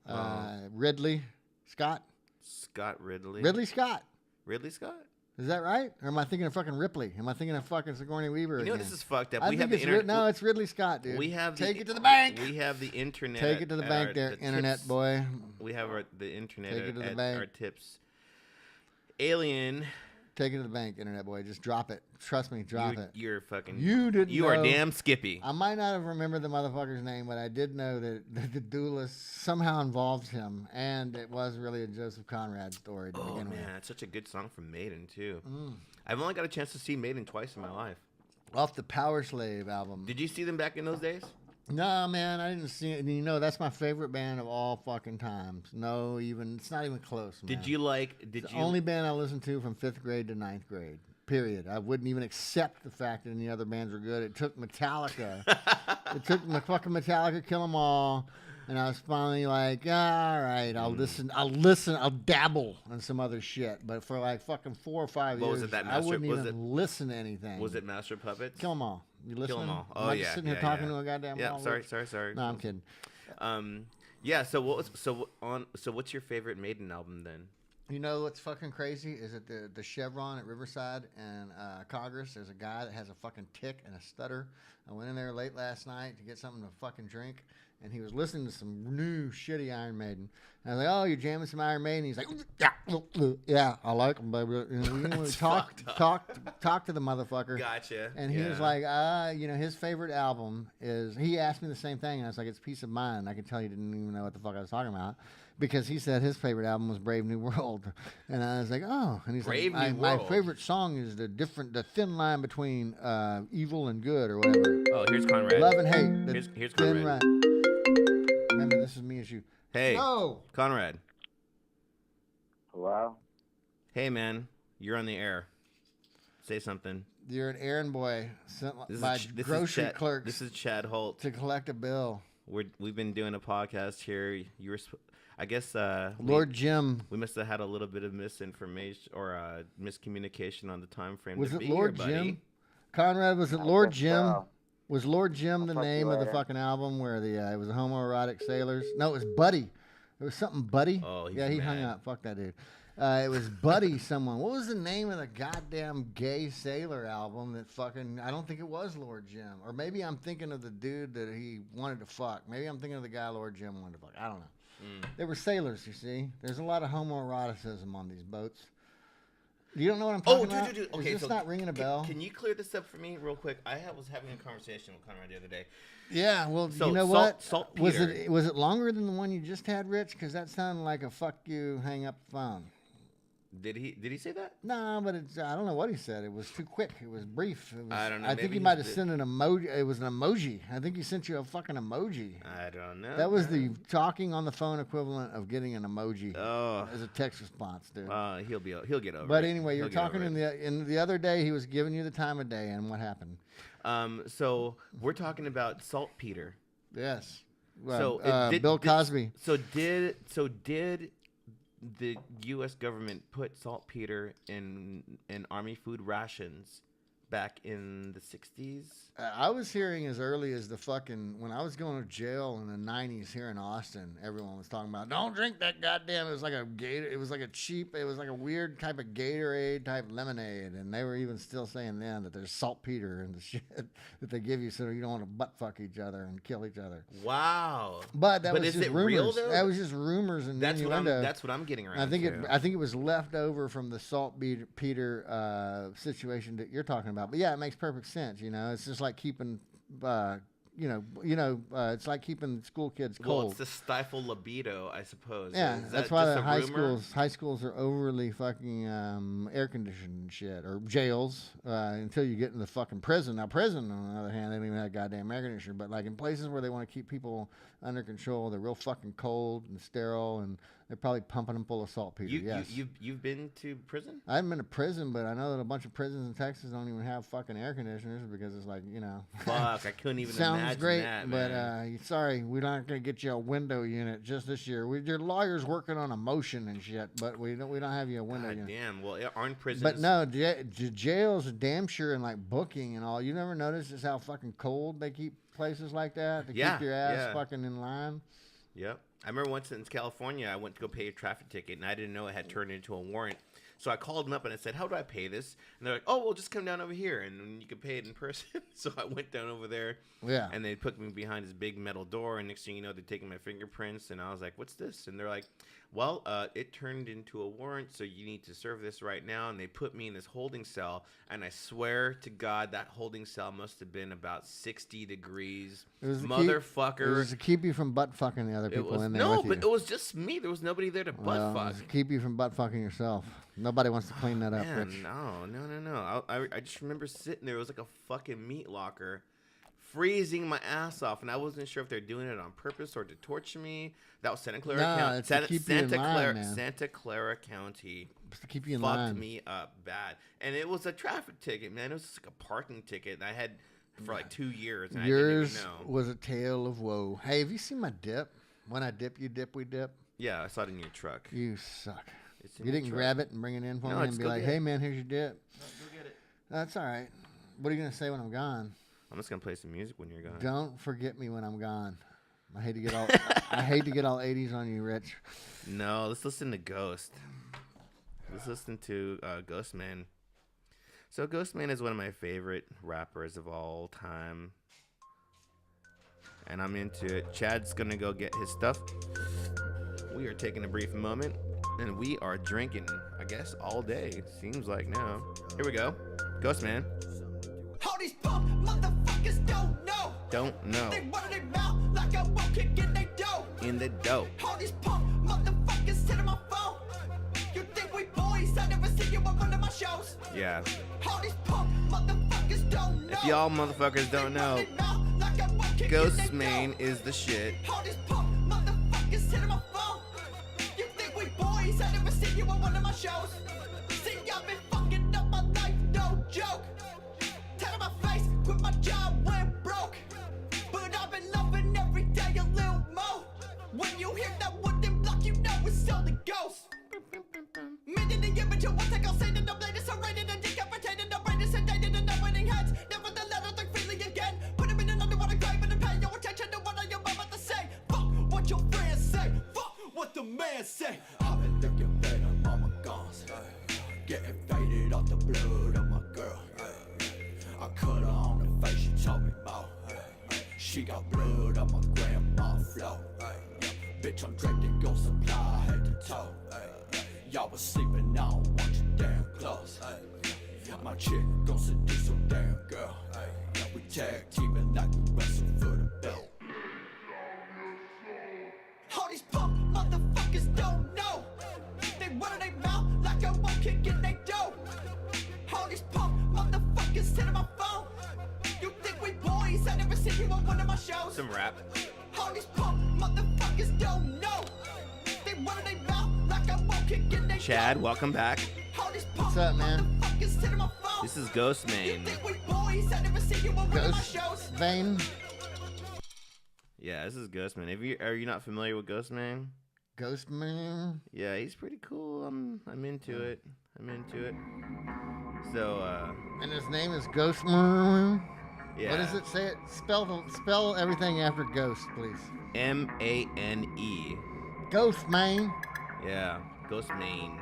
Anyway, Ridley Scott. Scott Ridley. Ridley Scott. Ridley Scott. Is that right? Or am I thinking of fucking Ripley? Am I thinking of fucking Sigourney Weaver You know again? this is fucked up. I We think have the it's internet. no, it's Ridley Scott, dude. We have Take it to the bank. We have the internet. Take it to the at bank our- there, the internet tips. boy. We have the internet Take it to the at bank. our tips. Alien. Take it to the bank, internet boy. Just drop it. Trust me, drop it. You're fucking. You didn't You are know. damn Skippy. I might not have remembered the motherfucker's name, but I did know that the duelist somehow involved him, and it was really a Joseph Conrad story to Oh begin man, with. it's such a good song from Maiden too. I've only got a chance to see Maiden twice in my life. Off the Power Slave album. Did you see them back in those days? No, man, I didn't see it. And that's my favorite band of all fucking times. No, it's not even close, man. Did you like? It's the only band I listened to from 5th grade to 9th grade. Period. I wouldn't even accept the fact that any other bands were good. It took Metallica. It took my fucking Metallica, Kill 'Em All, and I was finally like, all right, I'll listen. I'll dabble on some other shit. But for like fucking 4 or 5 What years, was it, that I Master- wouldn't was even listen to anything. Was it Master Puppets? Kill 'Em All? You listening? 'Em All. Am Oh I yeah. just sitting here yeah, talking yeah. to a goddamn Yeah. wall? Sorry. No, I'm kidding. Yeah. So what's your favorite Maiden album then? You know what's fucking crazy is at the Chevron at Riverside and Congress, there's a guy that has a fucking tick and a stutter, I went in there late last night to get something to fucking drink, and he was listening to some new shitty Iron Maiden. And I was like, "Oh, you're jamming some Iron Maiden?" He's like, "Yeah, I like them, baby." And we talk to the motherfucker. Gotcha. And he was like, his favorite album is. He asked me the same thing, and I was like, "It's Peace of Mind." I could tell you didn't even know what the fuck I was talking about. Because he said his favorite album was Brave New World. And I was like, oh. And he's Brave like, New my World. favorite song is the thin line between evil and good or whatever. Oh, here's Conrad. Love and hate. Here's thin Conrad. line. Remember, this is me as you. Hey, No. Conrad. Hello? Hey, man. You're on the air. Say something. You're an errand boy sent This by is grocery Chad, clerks This is Chad Holt. to collect a bill. We've been doing a podcast here. You were, I guess, Lord Jim. we must have had a little bit of misinformation or miscommunication on the time frame. Was to it be Lord here, Jim? buddy. Conrad, was it Lord guess Jim? so. Was Lord Jim I'll the talk to you name of the later. fucking album where it was the homoerotic sailors? No, it was Buddy. It was something Buddy. Oh, he's yeah, he hung mad. up. Fuck that dude. It was Buddy someone. What was the name of the goddamn gay sailor album that fucking... I don't think it was Lord Jim. Or maybe I'm thinking of the dude that he wanted to fuck. Maybe I'm thinking of the guy Lord Jim wanted to fuck. I don't know. They were sailors, you see. There's a lot of homoeroticism on these boats. You don't know what I'm talking about? Dude. Okay, Is this not ringing a bell? Can you clear this up for me real quick? I was having a conversation with Conrad the other day. Yeah, well, So, you know Salt what? Peter. Was it longer than the one you just had, Rich? Because that sounded like a fuck you, hang up the phone. Did he say that? No, but I don't know what he said. It was too quick. It was brief. It was, I don't know. I think Maybe he he might have did- sent an emoji. It was an emoji. I think he sent you a fucking emoji. I don't know. That was the talking on the phone equivalent of getting an emoji Oh, as a text response, dude. he'll get over. But it. anyway, you're He'll get talking over it. in the other day. He was giving you the time of day, and what happened? So we're talking about saltpeter. Yes. So Bill Cosby. So did the U.S. government put saltpeter in Army food rations back in the 60s? I was hearing as early as when I was going to jail in the 90s here in Austin, everyone was talking about, don't drink that goddamn, it was like a weird type of Gatorade type lemonade. And they were even still saying then that there's saltpeter in the shit that they give you so you don't want to butt fuck each other and kill each other. Wow. But that was is just it rumors. real, though? That was just rumors and That's innuendo. that's what I'm getting around. I think to. I think it was left over from the saltpeter situation that you're talking about. But yeah, it makes perfect sense. You know, it's just like keeping, it's like keeping school kids Well, cold. it's to stifle libido, I suppose. Yeah, Is that's that why just the a rumor? high schools are overly fucking air conditioned and shit, or jails until you get in the fucking prison. Now, prison on the other hand, they don't even have goddamn air conditioning. But like in places where they want to keep people under control, they're real fucking cold and sterile, and they're probably pumping them full of saltpeter. Yes. You've been to prison? I haven't been to prison, but I know that a bunch of prisons in Texas don't even have fucking air conditioners because it's like, you know. Fuck, I couldn't even Sounds imagine great, that, but man. sorry, we're not gonna get you a window unit just this year. Your lawyer's working on a motion and shit, but we don't have you a window God unit. damn. Well, aren't prisons? But no, jails are damn sure in like booking and all. You never notice just how fucking cold they keep places like that to keep your ass fucking in line. Yep. I remember once in California, I went to go pay a traffic ticket, and I didn't know it had turned into a warrant. So I called them up and I said, how do I pay this? And they're like, oh, well, just come down over here, and you can pay it in person. So I went down over there, Yeah. and they put me behind this big metal door, and next thing you know, they're taking my fingerprints, and I was like, what's this? And they're like, well, it turned into a warrant, so you need to serve this right now. And they put me in this holding cell, and I swear to God, that holding cell must have been about 60 degrees. It was Motherfucker. It was to keep you from butt fucking the other people in there with you. But it was just me. There was nobody there to butt It fuck. was to keep you from butt fucking yourself. Nobody wants to clean that up, Man, Rich. no. I just remember sitting there. It was like a fucking meat locker, freezing my ass off, and I wasn't sure if they're doing it on purpose or to torture me. That was Santa Clara No, County. it's to keep you in line, man. Santa Clara County Just to keep you in fucked line. me up bad, and it was a traffic ticket, man. It was just like a parking ticket, and I had for like 2 years. And Yours I didn't even know. was a tale of woe. Hey, have you seen my dip? When I dip, you dip, we dip. Yeah, I saw it in your truck. You suck. It's in You your didn't truck. grab it and bring it in for No, me and just be go like, get it. hey, man, here's your dip. No, go get it. That's all right. What are you going to say when I'm gone? I'm just gonna play some music when you're gone. Don't forget me when I'm gone. I hate to get all 80s on you, Rich. No, let's listen to Ghost. Let's listen to Ghost Man. So Ghost Man is one of my favorite rappers of all time. and I'm into it. Chad's gonna go get his stuff. We are taking a brief moment, and we are drinking, I guess, all day. Seems like now. Here we go. Ghost Man. All these punk motherfuckers don't know. Don't know. They run their mouth like I won't kick in they dough. In the dough. All these punk motherfuckers sitting my phone. You think we boys? I never see you on one of my shows. Yeah. All these punk motherfuckers don't know. If y'all motherfuckers don't know, Ghost Man is the shit. All these punk motherfuckers sitting my phone. You think we boys? I never see you on one of my shows. See, I've been fucking up my life, no joke. Tell my face, quit my job, went broke. But I've been loving every day a little more. When you hear that wooden block, you know it's all the ghost. Minute the image of what I say that I'm latest, rated and decapitated, I'm rated, sedated, and I'm winning heads. Never the letter, think freely again. Put him in an underwater grave and pay your attention to what I am about to say. Fuck what your friends say, fuck what the man say. I've been thinking better, mama guns. Getting faded off the blood of my girl. I cut her on the face, she told me more. She got blood on my grandma flow. Bitch, I'm draped in gold supply, head to toe. Y'all was sleeping, I don't want you damn close. My chick gon' seduce some damn girl. We tag teaming like we wrestle for the belt. All these punk motherfuckers don't know. They run their mouth like I won't kick in they dough. All these punk motherfuckers sitting my phone. You think we boys? I never seen you on one of my shows. Some rap. All these punk motherfuckers don't know. They run their mouth like I won't kick in they Chad, welcome back. What's up, man? This is Ghost Man. Ghost Vein. Yeah, this is Ghost Man. Are you not familiar with Ghost Man? Ghost Man. Yeah, he's pretty cool. I'm into it. I'm into it. So And his name is Ghost Man. yeah. What does it say? Spell everything after ghost, please. M-A-N-E. Ghost Man. Yeah, Ghost Man.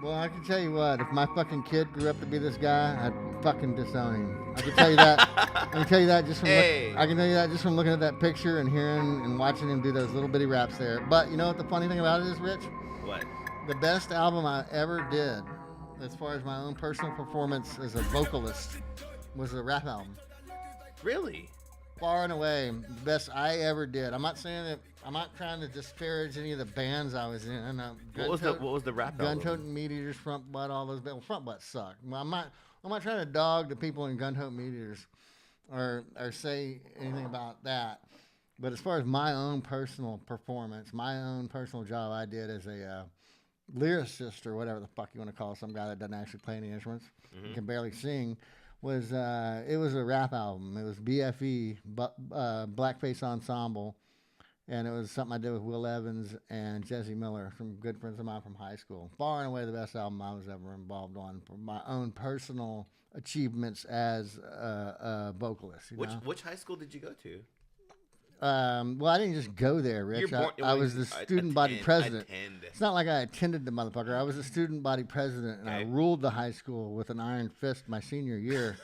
Well, I can tell you what. If my fucking kid grew up to be this guy, I'd fucking disown him. I can tell you that. I can tell you that just from I can tell you that just from looking at that picture and hearing and watching him do those little bitty raps there. But you know what the funny thing about it is, Rich? What? The best album I ever did, as far as my own personal performance as a vocalist, was a rap album. Really? Far and away, the best I ever did. I'm not saying that. I'm not trying to disparage any of the bands I was in. What was the rap album? Gun-Toting Meat Eaters, Front Butt, all those bands. Front Butt sucked. Well, I'm not trying to dog the people in Gun-Toting Meat Eaters or say anything about that. But as far as my own personal performance, my own personal job I did as a lyricist or whatever the fuck you want to call some guy that doesn't actually play any instruments, can barely sing, was it was a rap album. It was BFE, Blackface Ensemble. And it was something I did with Will Evans and Jesse Miller, some good friends of mine from high school. Far and away the best album I was ever involved on for my own personal achievements as a vocalist. Which high school did you go to? Well, I didn't just go there, Rich. I was the student body president. It's not like I attended the motherfucker. I was the student body president, and I ruled the high school with an iron fist my senior year.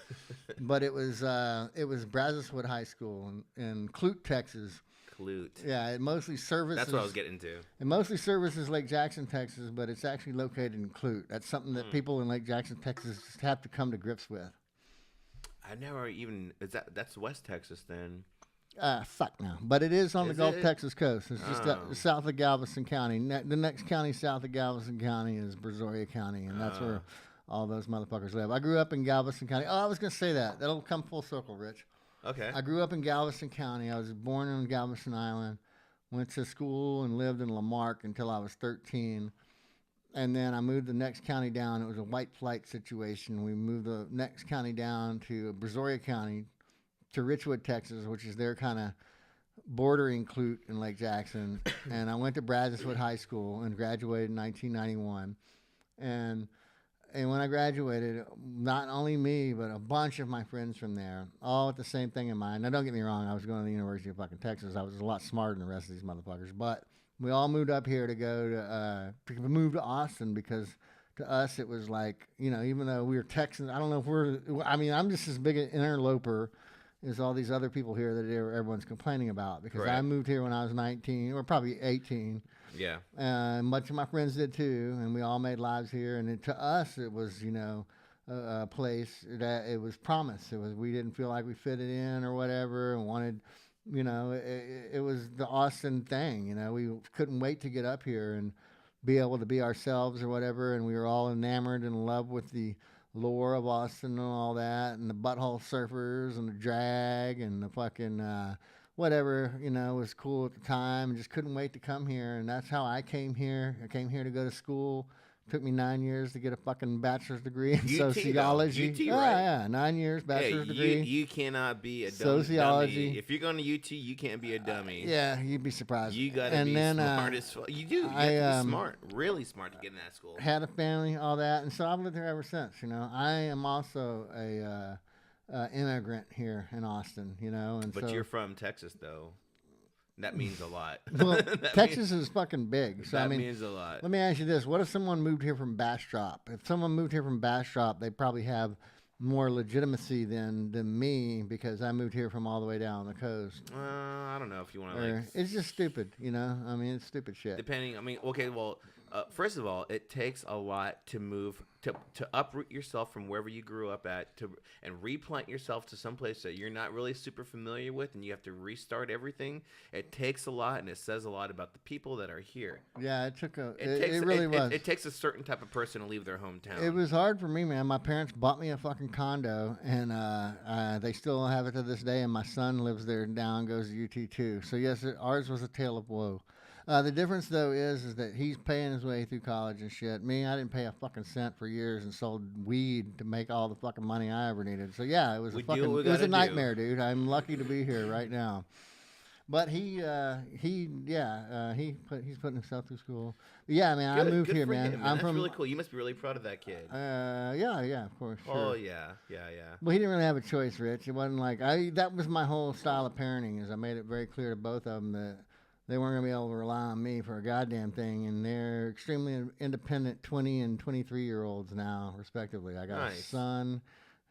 But it was Brazoswood High School in Clute, Texas. Yeah, it mostly services. That's what I was getting to. It mostly services Lake Jackson, Texas, but it's actually located in Clute. That's something that people in Lake Jackson, Texas, just have to come to grips with. I never even that's West Texas then. Fuck no, but it is on the Gulf Texas coast. It's just south of Galveston County. The next county south of Galveston County is Brazoria County, and that's where all those motherfuckers live. I grew up in Galveston County. Oh, I was gonna say that. That'll come full circle, Rich. Okay. I grew up in Galveston County. I was born on Galveston Island, went to school and lived in Lamarck until I was 13. And then I moved the next county down. It was a white flight situation. We moved the next county down to Brazoria County, to Richwood, Texas, which is their kind of bordering Clute in Lake Jackson. And I went to Brazoswood High School and graduated in 1991. And when I graduated, not only me, but a bunch of my friends from there, all with the same thing in mind. Now, don't get me wrong. I was going to the University of fucking Texas. I was a lot smarter than the rest of these motherfuckers. But we all moved up here to move to Austin because to us it was like, even though we were Texans, I don't know if I'm just as big an interloper is all these other people here that everyone's complaining about. Because I Correct. moved here when I was 19, or probably 18. Yeah. Much of my friends did too, and we all made lives here. And to us, it was, a place that it was promised. It was, we didn't feel like we fitted in or whatever, and wanted, it was the Austin thing. We couldn't wait to get up here and be able to be ourselves or whatever. And we were all enamored and in love with the lore of Austin and all that, and the butthole surfers and the drag and the fucking whatever, was cool at the time, and just couldn't wait to come here. And that's how I came here. I came here to go to school. Took me 9 years to get a fucking bachelor's degree in sociology. UT, right? Yeah, 9 years, bachelor's degree. You cannot be a Sociology. dummy. If you're going to UT, you can't be a dummy. Yeah, you'd be surprised. You got to be smart as fuck. You do. You have to be smart. Really smart to get in that school. Had a family, all that, and so I've lived here ever since. I am also a immigrant here in Austin. And But so, you're from Texas, though. That means a lot. Well, Texas is fucking big. So that means a lot. Let me ask you this: what if someone moved here from Bastrop? If someone moved here from Bastrop, they probably have more legitimacy than me, because I moved here from all the way down the coast. I don't know if you want to It's just stupid, it's stupid shit. Depending, okay, well, first of all, it takes a lot to move, to uproot yourself from wherever you grew up at, and replant yourself to someplace that you're not really super familiar with, and you have to restart everything. It takes a lot, and it says a lot about the people that are here. Yeah, it took It really was. It takes a certain type of person to leave their hometown. It was hard for me, man. My parents bought me a fucking condo, and they still have it to this day, and my son lives there now and goes to UT too. So yes, ours was a tale of woe. The difference, though, is that he's paying his way through college and shit. Me, I didn't pay a fucking cent for years and sold weed to make all the fucking money I ever needed. So yeah, it was We a do fucking, what we it was a gotta nightmare, dude. I'm lucky to be here right now. But he's putting himself through school. Yeah, man, I moved good here, for man. him, I'm That's from really cool. You must be really proud of that kid. yeah, of course. Sure. Oh yeah. Well, he didn't really have a choice, Rich. It wasn't like that was my whole style of parenting. Is I made it very clear to both of them that they weren't going to be able to rely on me for a goddamn thing, and they're extremely independent 20 and 23-year-olds now, respectively. I got a son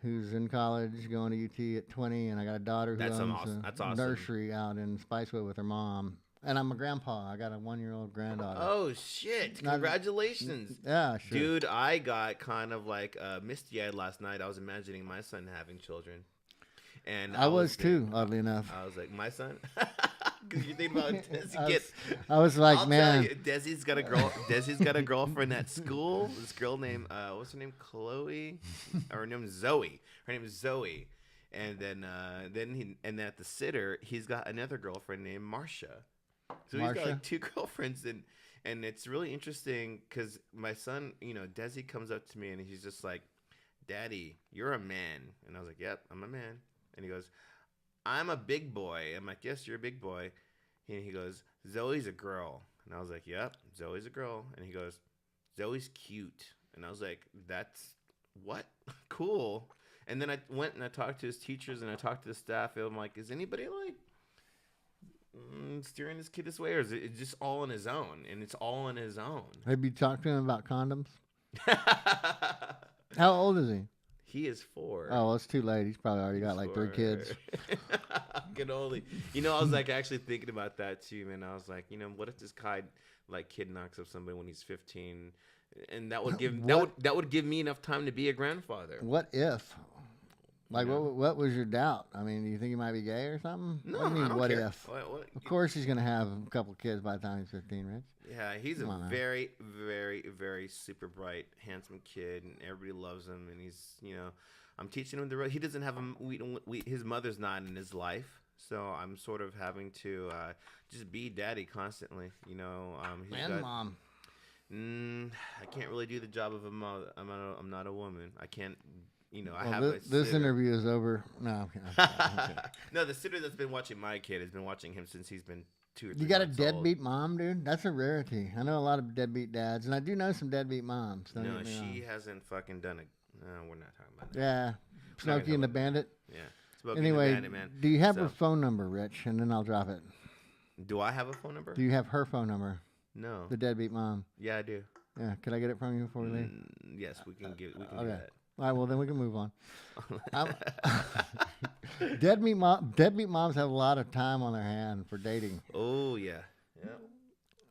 who's in college going to UT at 20, and I got a daughter who owns a nursery out in Spicewood with her mom. And I'm a grandpa. I got a 1-year-old granddaughter. Oh, shit. Congratulations. Yeah, sure. Dude, I got kind of like misty-eyed last night. I was imagining my son having children. And I was too, oddly enough. I was like, my son? Because you think about Desi I was like, I'll man. tell you, Desi's got a girlfriend at school. This girl named, what's her name? Chloe? Or her name is Zoe. Her name is Zoe. And then at the sitter, he's got another girlfriend named Marcia. So he's got like 2 girlfriends, and it's really interesting because my son, Desi comes up to me and he's just like, "Daddy, you're a man." And I was like, "Yep, I'm a man." And he goes, "I'm a big boy." I'm like, "Yes, you're a big boy." And he goes, "Zoe's a girl." And I was like, "Yep, Zoe's a girl." And he goes, "Zoe's cute." And I was like, "That's what? Cool." And then I went and I talked to his teachers and I talked to the staff. And I'm like, "Is anybody like steering this kid this way, or is it just all on his own?" And it's all on his own. Have you talked to him about condoms? How old is he? He is 4. Oh, well, it's too late. He's probably already got like 3 kids. Can only, I was like actually thinking about that too, man. I was like, what if this kid knocks up somebody when he's 15, and that would give me enough time to be a grandfather. What if? Like, what was your doubt? I mean, do you think he might be gay or something? No, what do you mean, I don't what care. if? What? Of course he's going to have a couple kids by the time he's 15, Rich. Yeah, he's a very, very, very super bright, handsome kid, and everybody loves him. And he's, I'm teaching him the road. He doesn't have his mother's not in his life, so I'm sort of having to just be daddy constantly. And mom. I can't really do the job of a mother. I'm not a woman. I can't. I well, have this interview is over. No, okay. No, the sitter that's been watching my kid has been watching him since he's been 2 or 3 You got a months deadbeat old. mom, dude? That's a rarity. I know a lot of deadbeat dads, and I do know some deadbeat moms. No, she hasn't fucking done it. No, we're not talking about that. Yeah, Smokey and the Bandit. Yeah. Smokey Anyway, and the Bandit, man. do you have her phone number, Rich? And then I'll drop it. Do I have a phone number? Do you have her phone number? No. The deadbeat mom. Yeah, I do. Yeah, could I get it from you before we leave? Yes, we can do Okay. that. All right, well, then we can move on. Deadbeat moms have a lot of time on their hand for dating. Oh yeah.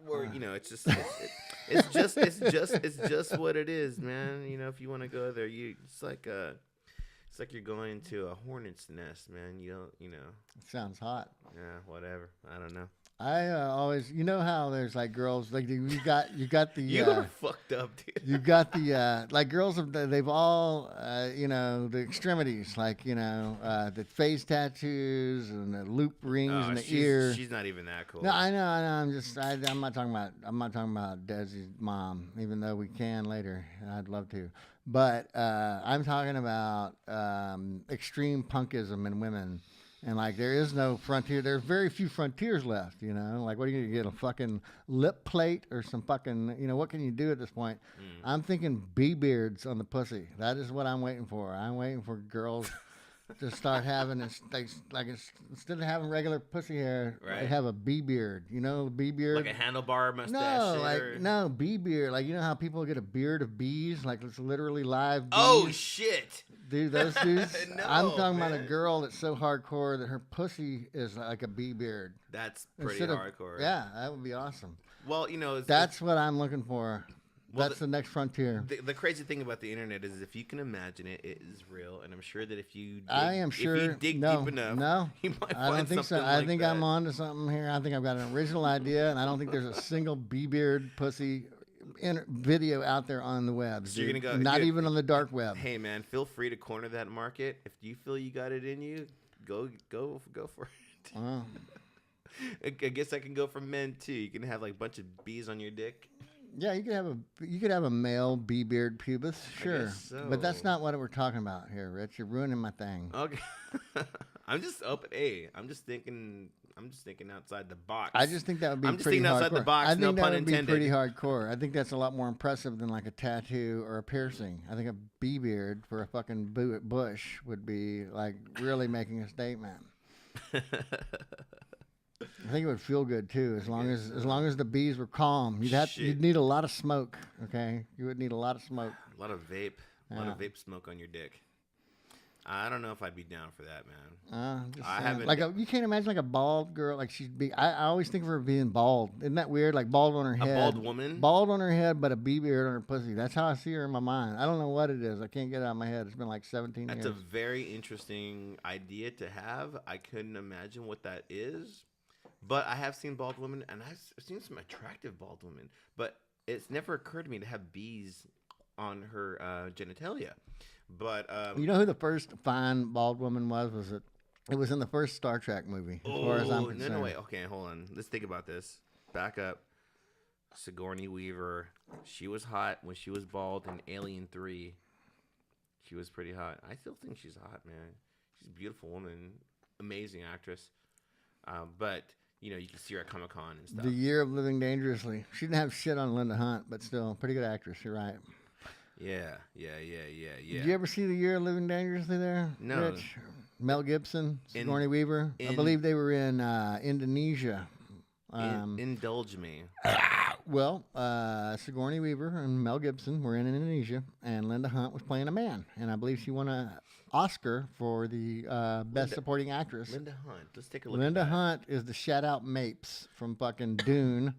Or it's just what it is, man. If you want to go there, it's like you're going to a hornet's nest, man. You don't, It sounds hot. Yeah, whatever. I don't know. I always, how there's like girls, like you got the. You're fucked up, dude. You got the like girls they've all the extremities, like the face tattoos and the loop rings in the ear. She's not even that cool. No, I know. I'm not talking about Desi's mom, even though we can later. I'd love to, but I'm talking about extreme punkism in women. And, like, there is no frontier. There's very few frontiers left, Like, what are you going to get, a fucking lip plate or some fucking, what can you do at this point? I'm thinking bee-beards on the pussy. That is what I'm waiting for. I'm waiting for girls to start having, instead of having regular pussy hair, right. They have a bee-beard. Bee-beard? Like a handlebar mustache? No, bee-beard. Like, how people get a beard of bees? Like, it's literally live bees. Oh, shit. Dude, those dudes. No, I'm talking man. about a girl that's so hardcore that her pussy is like a bee beard. That's pretty hardcore. Yeah, that would be awesome. Well, that's what I'm looking for. Well, that's the next frontier. The crazy thing about the internet is if you can imagine it, it is real. And I'm sure that if you dig deep enough, you might I don't think so. I think I'm onto something here. I think I've got an original idea, and I don't think there's a single bee beard pussy video out there on the web. So you're gonna go, not even on the dark web. Hey man, feel free to corner that market. If you feel you got it in you, go for it. Wow. I guess I can go for men too. You can have like a bunch of bees on your dick. Yeah, you could have a male bee beard pubis, sure. So. But that's not what we're talking about here, Rich. You're ruining my thing. Okay. I'm just open. Hey, I'm just thinking outside the box. I just think that would be. I'm just pretty thinking outside hardcore. the box. I think no that pun would intended. be pretty hardcore. I think that's a lot more impressive than like a tattoo or a piercing. I think a bee beard for a fucking bush would be like really making a statement. I think it would feel good too, as long as the bees were calm. You'd need a lot of smoke. Okay, you would need a lot of smoke. A lot of vape. A lot of vape smoke on your dick. I don't know if I'd be down for that, man. I haven't. You can't imagine like a bald girl. Like I always think of her being bald. Isn't that weird? Like bald on her head. A bald woman. Bald on her head, but a bee beard on her pussy. That's how I see her in my mind. I don't know what it is. I can't get it out of my head. It's been like 17 years. That's a very interesting idea to have. I couldn't imagine what that is, but I have seen bald women, and I've seen some attractive bald women. But it's never occurred to me to have bees on her genitalia. But you know who the first fine bald woman was? It was in the first Star Trek movie. As far as I'm concerned. No, wait. Okay, hold on. Let's think about this. Back up. Sigourney Weaver. She was hot when she was bald in Alien 3. She was pretty hot. I still think she's hot, man. She's a beautiful woman, amazing actress. But you can see her at Comic-Con and stuff. The Year of Living Dangerously. She didn't have shit on Linda Hunt, but still, pretty good actress. You're right. Yeah. Did you ever see The Year of Living Dangerously there? No. Rich? Mel Gibson, Sigourney Weaver. I believe they were in Indonesia. Indulge me. Well, Sigourney Weaver and Mel Gibson were in Indonesia, and Linda Hunt was playing a man. And I believe she won an Oscar for the Best Supporting Actress. Linda Hunt. Let's take a look Linda at that. Hunt is the shout-out Mapes from fucking Dune.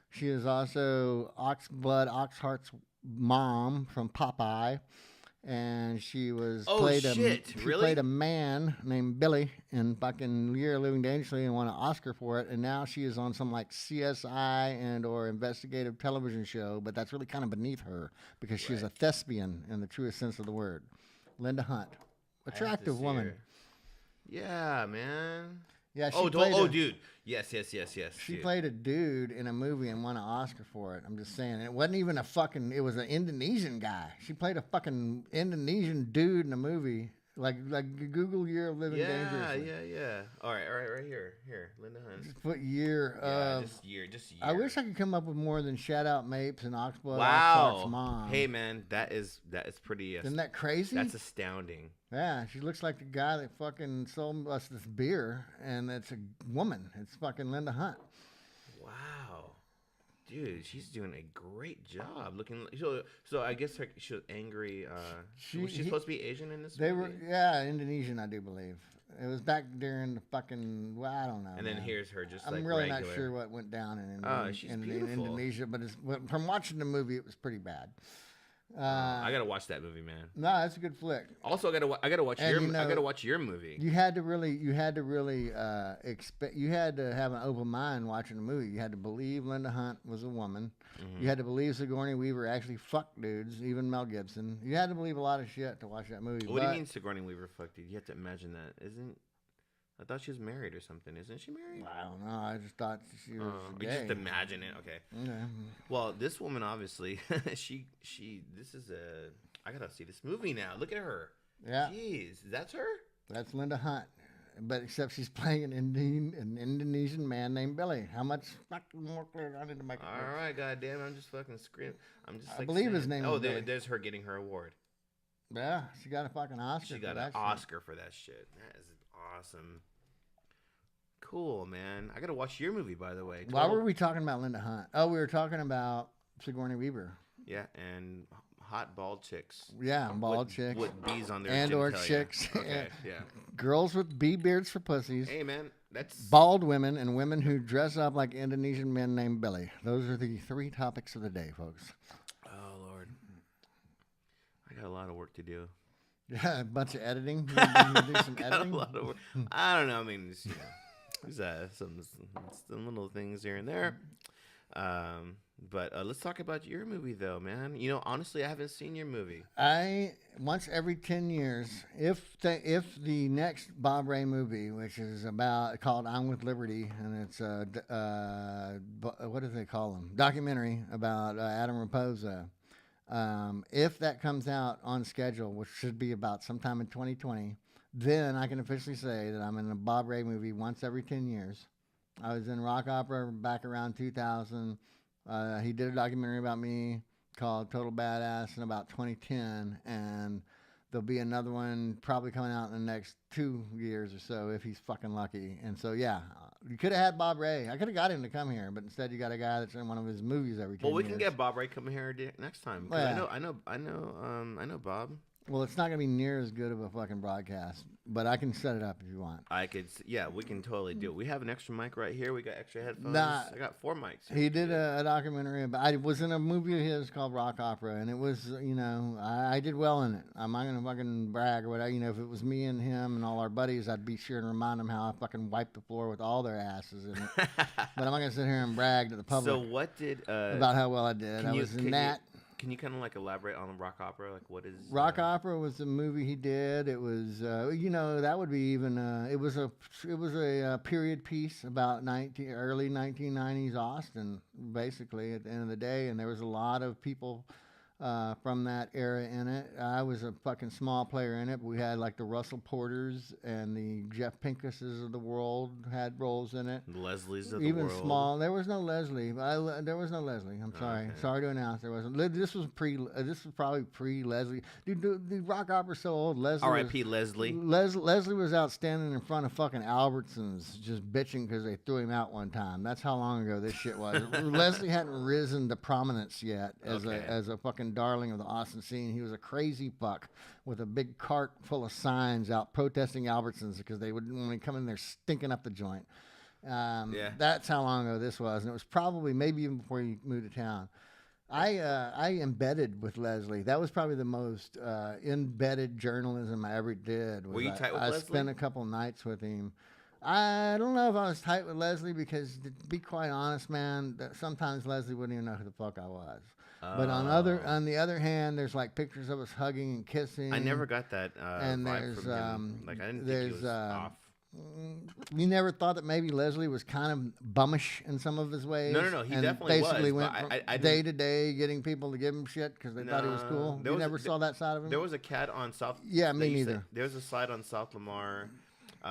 She is also Oxheart's mom from Popeye, and she played a man named Billy in fucking Year of Living Dangerously and won an Oscar for it, and now she is on some like CSI and or investigative television show, but that's really kind of beneath her because she's a thespian in the truest sense of the word. Linda Hunt, attractive woman. Yeah, man. Yeah, dude. Yes. She played a dude in a movie and won an Oscar for it. I'm just saying. It wasn't even it was an Indonesian guy. She played a fucking Indonesian dude in a movie. Like Google Year of Living Dangerously. Yeah. All right, right here. Here, Linda Hunt. Just put year of... just year. I wish I could come up with more than Shout Out Mapes and Oxblood Wow. Mom. Hey, man, that is pretty... Isn't that crazy? That's astounding. Yeah, she looks like the guy that fucking sold us this beer, and it's a woman. It's fucking Linda Hunt. Wow. Dude, she's doing a great job looking. So I guess she was angry. Was she supposed to be Asian in this movie? Indonesian, I do believe. It was back during the fucking, well, I don't know. And then here's her just I'm like really regular. not sure what went down she's in beautiful. Indonesia, but from watching the movie, it was pretty bad. I gotta watch that movie, man. No, that's a good flick. Also, I gotta watch I gotta watch your movie. You had to really you had to have an open mind watching the movie. You had to believe Linda Hunt was a woman. Mm-hmm. You had to believe Sigourney Weaver actually fucked dudes, even Mel Gibson. You had to believe a lot of shit to watch that movie. What do you mean Sigourney Weaver fucked dude? You have to imagine that. I thought she was married or something. Isn't she married? I don't know. I just thought she was gay. Just imagine it. Okay. Yeah. Well, this woman obviously, I gotta see this movie now. Look at her. Yeah. Jeez, that's her? That's Linda Hunt. But except she's playing an Indonesian man named Billy. How much fucking more clear? I need to make it All right, goddamn. I'm just fucking screaming. I believe his name is Billy. There's her getting her award. Yeah, she got a fucking Oscar. She got an Oscar for that shit. That is awesome. Cool, man. I gotta watch your movie, by the way. Why were we talking about Linda Hunt? Oh, we were talking about Sigourney Weaver. Yeah, and hot bald chicks. Yeah, bald chicks. With bees on their and genitalia. Or chicks. Okay, yeah. Girls with bee beards for pussies. Hey, man, that's... Bald women and women who dress up like Indonesian men named Billy. Those are the 3 topics of the day, folks. Oh, Lord. I got a lot of work to do. Yeah, a bunch of editing. You do some editing? A lot of work. I don't know. I mean, it's, there's some little things here and there. But let's talk about your movie, though, man. Honestly, I haven't seen your movie. Once every 10 years, if the next Bob Ray movie, which is called I'm with Liberty, and it's what do they call them? Documentary about Adam Raposa. If that comes out on schedule, which should be about sometime in 2020, then I can officially say that I'm in a Bob Ray movie once every 10 years. I was in Rock Opera back around 2000. He did a documentary about me called Total Badass in about 2010, and there'll be another one probably coming out in the next 2 years or so if he's fucking lucky. And so, yeah, you could have had Bob Ray. I could have got him to come here, but instead you got a guy that's in one of his movies every 10 years. Well, we can get Bob Ray coming here next time. Well, yeah. I know Bob. Well, it's not going to be near as good of a fucking broadcast, but I can set it up if you want. We can totally do it. We have an extra mic right here. We got extra headphones. I got 4 mics. He did a documentary about, I was in a movie of his called Rock Opera, and it was, I did well in it. I'm not going to fucking brag or whatever. If it was me and him and all our buddies, I'd be sure and remind them how I fucking wiped the floor with all their asses in it. But I'm not going to sit here and brag to the public. So what did... about how well I did. I was in that. Can you kind of elaborate on Rock Opera? What is Rock Opera was the movie he did. It was that would be even it was a period piece about early 1990s Austin, basically at the end of the day, and there was a lot of people from that era in it. I was a fucking small player in it, but we had like the Russell Porters and the Jeff Pinkases of the world had roles in it. The Leslies of the world. Even small. There was no Leslie. There was no Leslie. I'm sorry. Okay. Sorry to announce there wasn't. This was probably pre-Leslie. Dude, the Rock Opera's so old. Leslie. R.I.P. Leslie. Leslie was out standing in front of fucking Albertsons just bitching because they threw him out one time. That's how long ago this shit was. Leslie hadn't risen to prominence yet as a fucking darling of the Austin scene. He was a crazy fuck with a big cart full of signs out protesting Albertsons because they would when they come in there stinking up the joint. That's how long ago this was, and it was probably maybe even before he moved to town. I embedded with Leslie. That was probably the most embedded journalism I ever did. Were you tight with Leslie? I spent a couple nights with him. I don't know if I was tight with Leslie because, to be quite honest, man, sometimes Leslie wouldn't even know who the fuck I was. But on the other hand, there's like pictures of us hugging and kissing. I never got that and vibe there's from him. I didn't think he was off. You never thought that maybe Leslie was kind of bummish in some of his ways? No. He definitely basically was. Went from day to day getting people to give him shit because they thought he was cool. You never saw that side of him? There was a cat on South... Yeah, me neither. There was a side on South Lamar.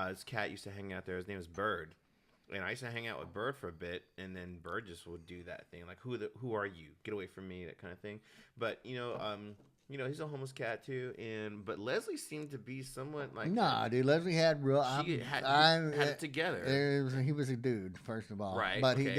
This cat used to hang out there. His name was Bird. And I used to hang out with Bird for a bit, and then Bird just would do that thing, like, who are you? Get away from me, that kind of thing. But, he's a homeless cat too, but Leslie seemed to be somewhat like Nah, dude, Leslie had real. she had it together. He was a dude, first of all. Right, But okay. he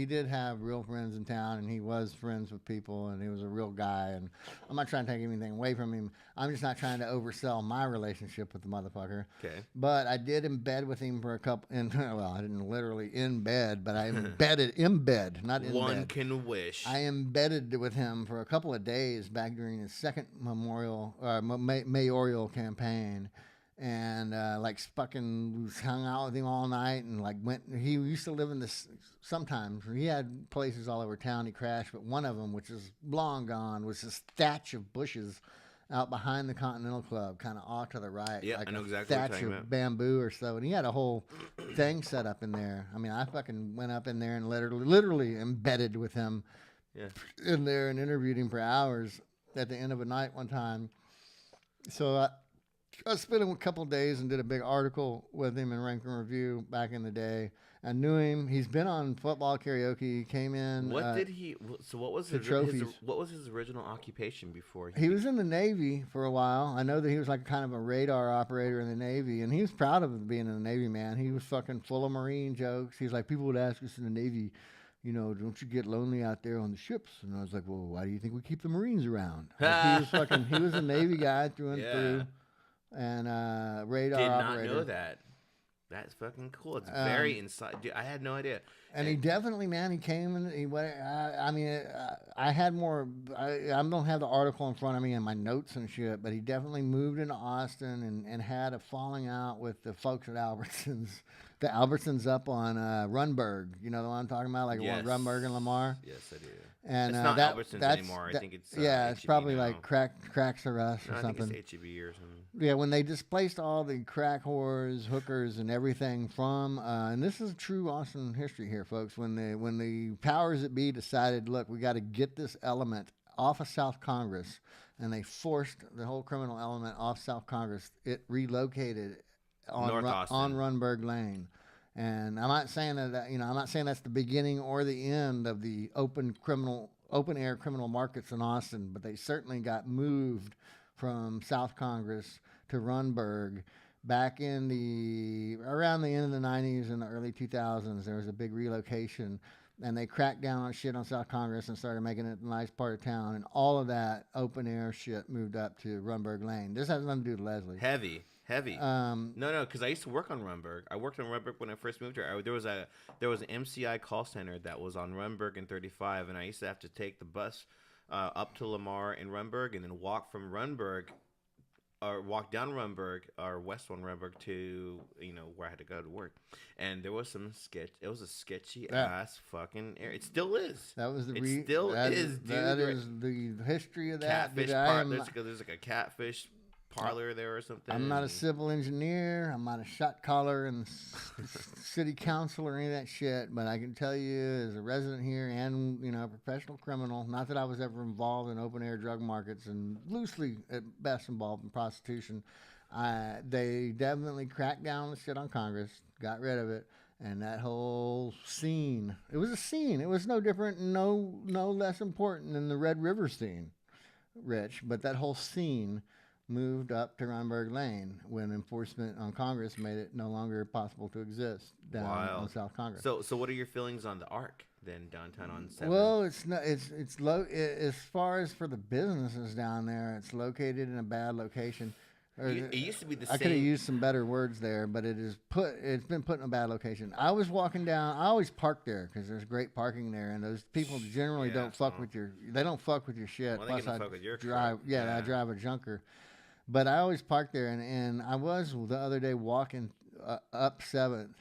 did have real friends in town, and he was friends with people, and he was a real guy. And I'm not trying to take anything away from him. I'm just not trying to oversell my relationship with the motherfucker. Okay. But I did embed with him for a couple. Well, I didn't literally in bed, but I embed, not in One bed. can wish. I embedded with him for a couple of days back during his second mayoral campaign, and like fucking hung out with him all night, and like he used to live in this. Sometimes he had places all over town he crashed, but one of them, which is long gone, was this thatch of bushes out behind the Continental Club, kind of off to the right. Yeah, like I know a exactly what you're thatch talking of about. bamboo or so, and he had a whole thing set up in there. I mean, I fucking went up in there and literally embedded with him in there and interviewed him for hours at the end of a night one time. So I spent a couple of days and did a big article with him in Rank and Review back in the day. I knew him. He's been on Football Karaoke. He came in. What was the trophies. What was his original occupation before? He was in the Navy for a while. I know that he was like kind of a radar operator in the Navy, and he was proud of being in the Navy, man. He was fucking full of Marine jokes. He's like, people would ask us in the Navy, don't you get lonely out there on the ships? And I was like, well, why do you think we keep the Marines around? Like, he was a Navy guy through and through, and radar Did not operator. know that. That's fucking cool. It's very inside. Dude, I had no idea. And he definitely, man, he came and I had more. I don't have the article in front of me and my notes and shit, but he definitely moved into Austin and had a falling out with the folks at Albertsons. The Albertsons up on Runberg. You know the one I'm talking about, like Yes. Runberg and Lamar. Yes, I do. And It's not that's Albertsons anymore. I think it's it's H-E-B probably now. like Cracks or Us No, or I something. think it's HEB or something. Yeah, when they displaced all the crack whores, hookers, and everything from, and this is true Austin history here, folks. When the powers that be decided, look, we got to get this element off of South Congress, and they forced the whole criminal element off South Congress. It relocated on North Austin. on Runberg Lane. And I'm not saying that I'm not saying that's the beginning or the end of the open air criminal markets in Austin, but they certainly got moved from South Congress to Runberg back in around the end of the 90s and the early 2000s. There was a big relocation, and they cracked down on shit on South Congress and started making it a nice part of town, and all of that open air shit moved up to Runberg Lane. This has nothing to do with Leslie. Heavy. Um, No, because I used to work on Runberg. I worked on Runberg when I first moved here. There was an MCI call center that was on Runberg and 35, and I used to have to take the bus up to Lamar in Runberg, and then walk from Runberg, or walk down Runberg, or west on Runberg to where I had to go to work. And there was some sketch. It was a sketchy ass fucking area. It still is. That was the It still is, dude. That is the history of that. Catfish. There's like a catfish parlor there or something. I'm not a civil engineer. I'm not a shot caller and city council or any of that shit. But I can tell you, as a resident here and a professional criminal, not that I was ever involved in open air drug markets and loosely at best involved in prostitution. They definitely cracked down the shit on Congress, got rid of it, and that whole scene. It was a scene. It was no different, no less important than the Red River scene, Rich. But that whole scene moved up to Runberg Lane when enforcement on Congress made it no longer possible to exist down on South Congress. So what are your feelings on the Arc then downtown on 7? Well, it's low as far as for the businesses down there. It's located in a bad location. It used to be the same. I could have used some better words there, but it's been put in a bad location. I was walking down. I always park there because there's great parking there, and those people generally don't fuck with your. They don't fuck with your shit. Well, Plus, they fuck with your drive. truck. I drive a junker. But I always park there, and I was the other day walking up 7th,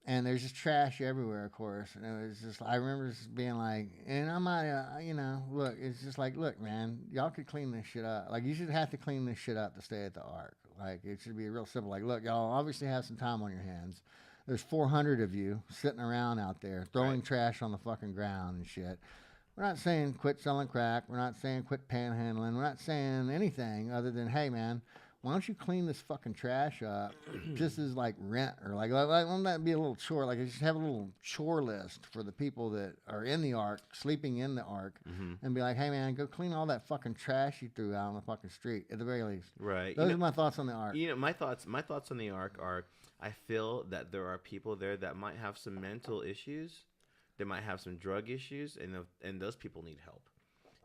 and there's just trash everywhere, of course. And it was just, I remember just being like, and I might, look, it's just like, look, man, y'all could clean this shit up. Like, you should have to clean this shit up to stay at the Arc. Like, it should be real simple. Like, look, y'all obviously have some time on your hands. There's 400 of you sitting around out there throwing trash on the fucking ground and shit. We're not saying quit selling crack. We're not saying quit panhandling. We're not saying anything other than, hey, man, why don't you clean this fucking trash up just as like rent or like won't that be a little chore? Like just have a little chore list for the people that are in the ark, sleeping in the ark, and be like, hey man, go clean all that fucking trash you threw out on the fucking street at the very least. Right. Those are my thoughts on the ark. You know, my thoughts on the ark are, I feel that there are people there that might have some mental issues, they might have some drug issues, and those people need help.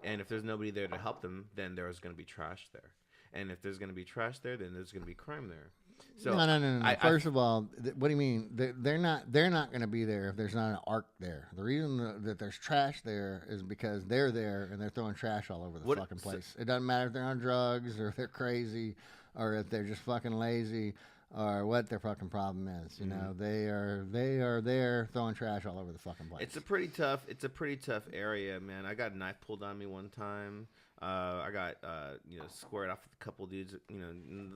And if there's nobody there to help them, then there's going to be trash there. And if there's going to be trash there, then there's going to be crime there. So No. First of all, what do you mean? They're not going to be there if there's not an ark there. The reason that there's trash there is because they're there and they're throwing trash all over the fucking place. It doesn't matter if they're on drugs or if they're crazy or if they're just fucking lazy or what their fucking problem is. You know, they are there throwing trash all over the fucking place. It's a pretty tough area, man. I got a knife pulled on me one time. I got squared off with a couple dudes. You know,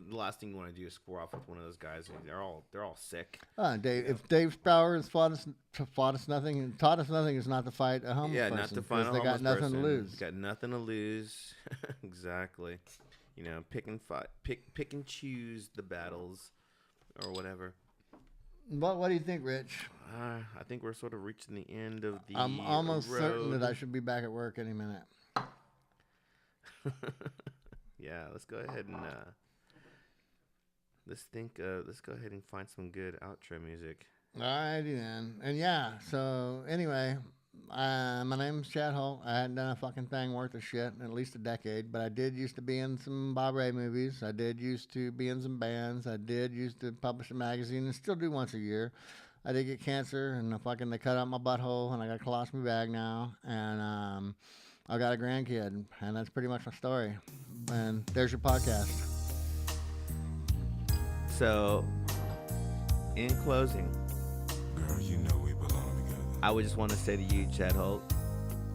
the last thing you want to do is square off with one of those guys. They're all sick. Dave. If Dave Spowers taught us nothing, is not to fight a homeless person. Not to fight a homeless person. They got nothing to lose. They got nothing to lose. Exactly. You know, pick and choose the battles, or whatever. What do you think, Rich? I think we're sort of reaching the end of the I'm almost road. certain that I should be back at work any minute. Yeah, let's go ahead and let's go ahead and find some good outro music. Alrighty then. And yeah, so anyway, my name's Chad Holt. I hadn't done a fucking thing worth of shit in at least a decade, but I did used to be in some Bob Ray movies. I did used to be in some bands. I did used to publish a magazine and still do once a year. I did get cancer and they cut out my butthole and I got a colostomy bag now. And I got a grandkid, and that's pretty much my story. And there's your podcast. So, in closing, girl, you know we belong together. I would just want to say to you, Chad Holt,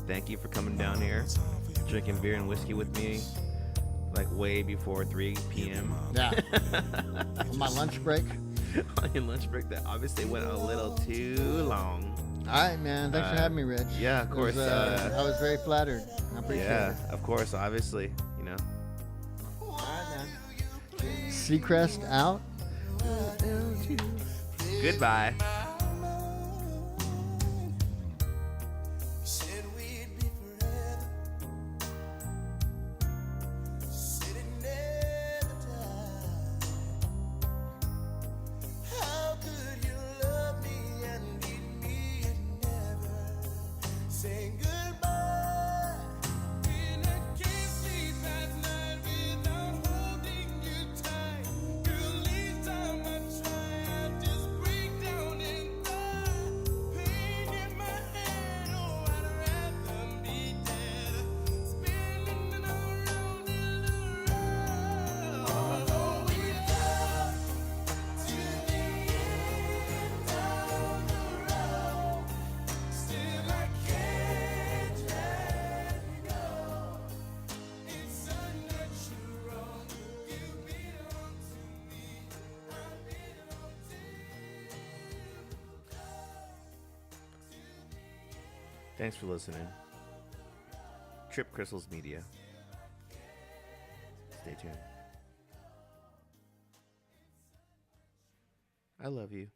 thank you for coming down here, drinking beer and whiskey with me, like way before 3 p.m. Yeah. On my lunch break. On your lunch break that obviously went a little too long. All right, man. Thanks for having me, Rich. Yeah, of course. I was very flattered. I appreciate it. Yeah, of course. Obviously, you know. All right, man. Seacrest out. Goodbye. Said we'd be forever, sitting there the time. How could you love me and leave me and never say goodbye? When I can't sleep at night without holding you tight, girl, each time I try, I just break down and die. Pain in my head, oh, I'd rather be dead, spinning around in the round. Although we love to the end of the road, still I can't let go. It's unnatural. You belong to me, I belong to you. Thanks for listening. Trip Crystals Media. Stay tuned. I love you.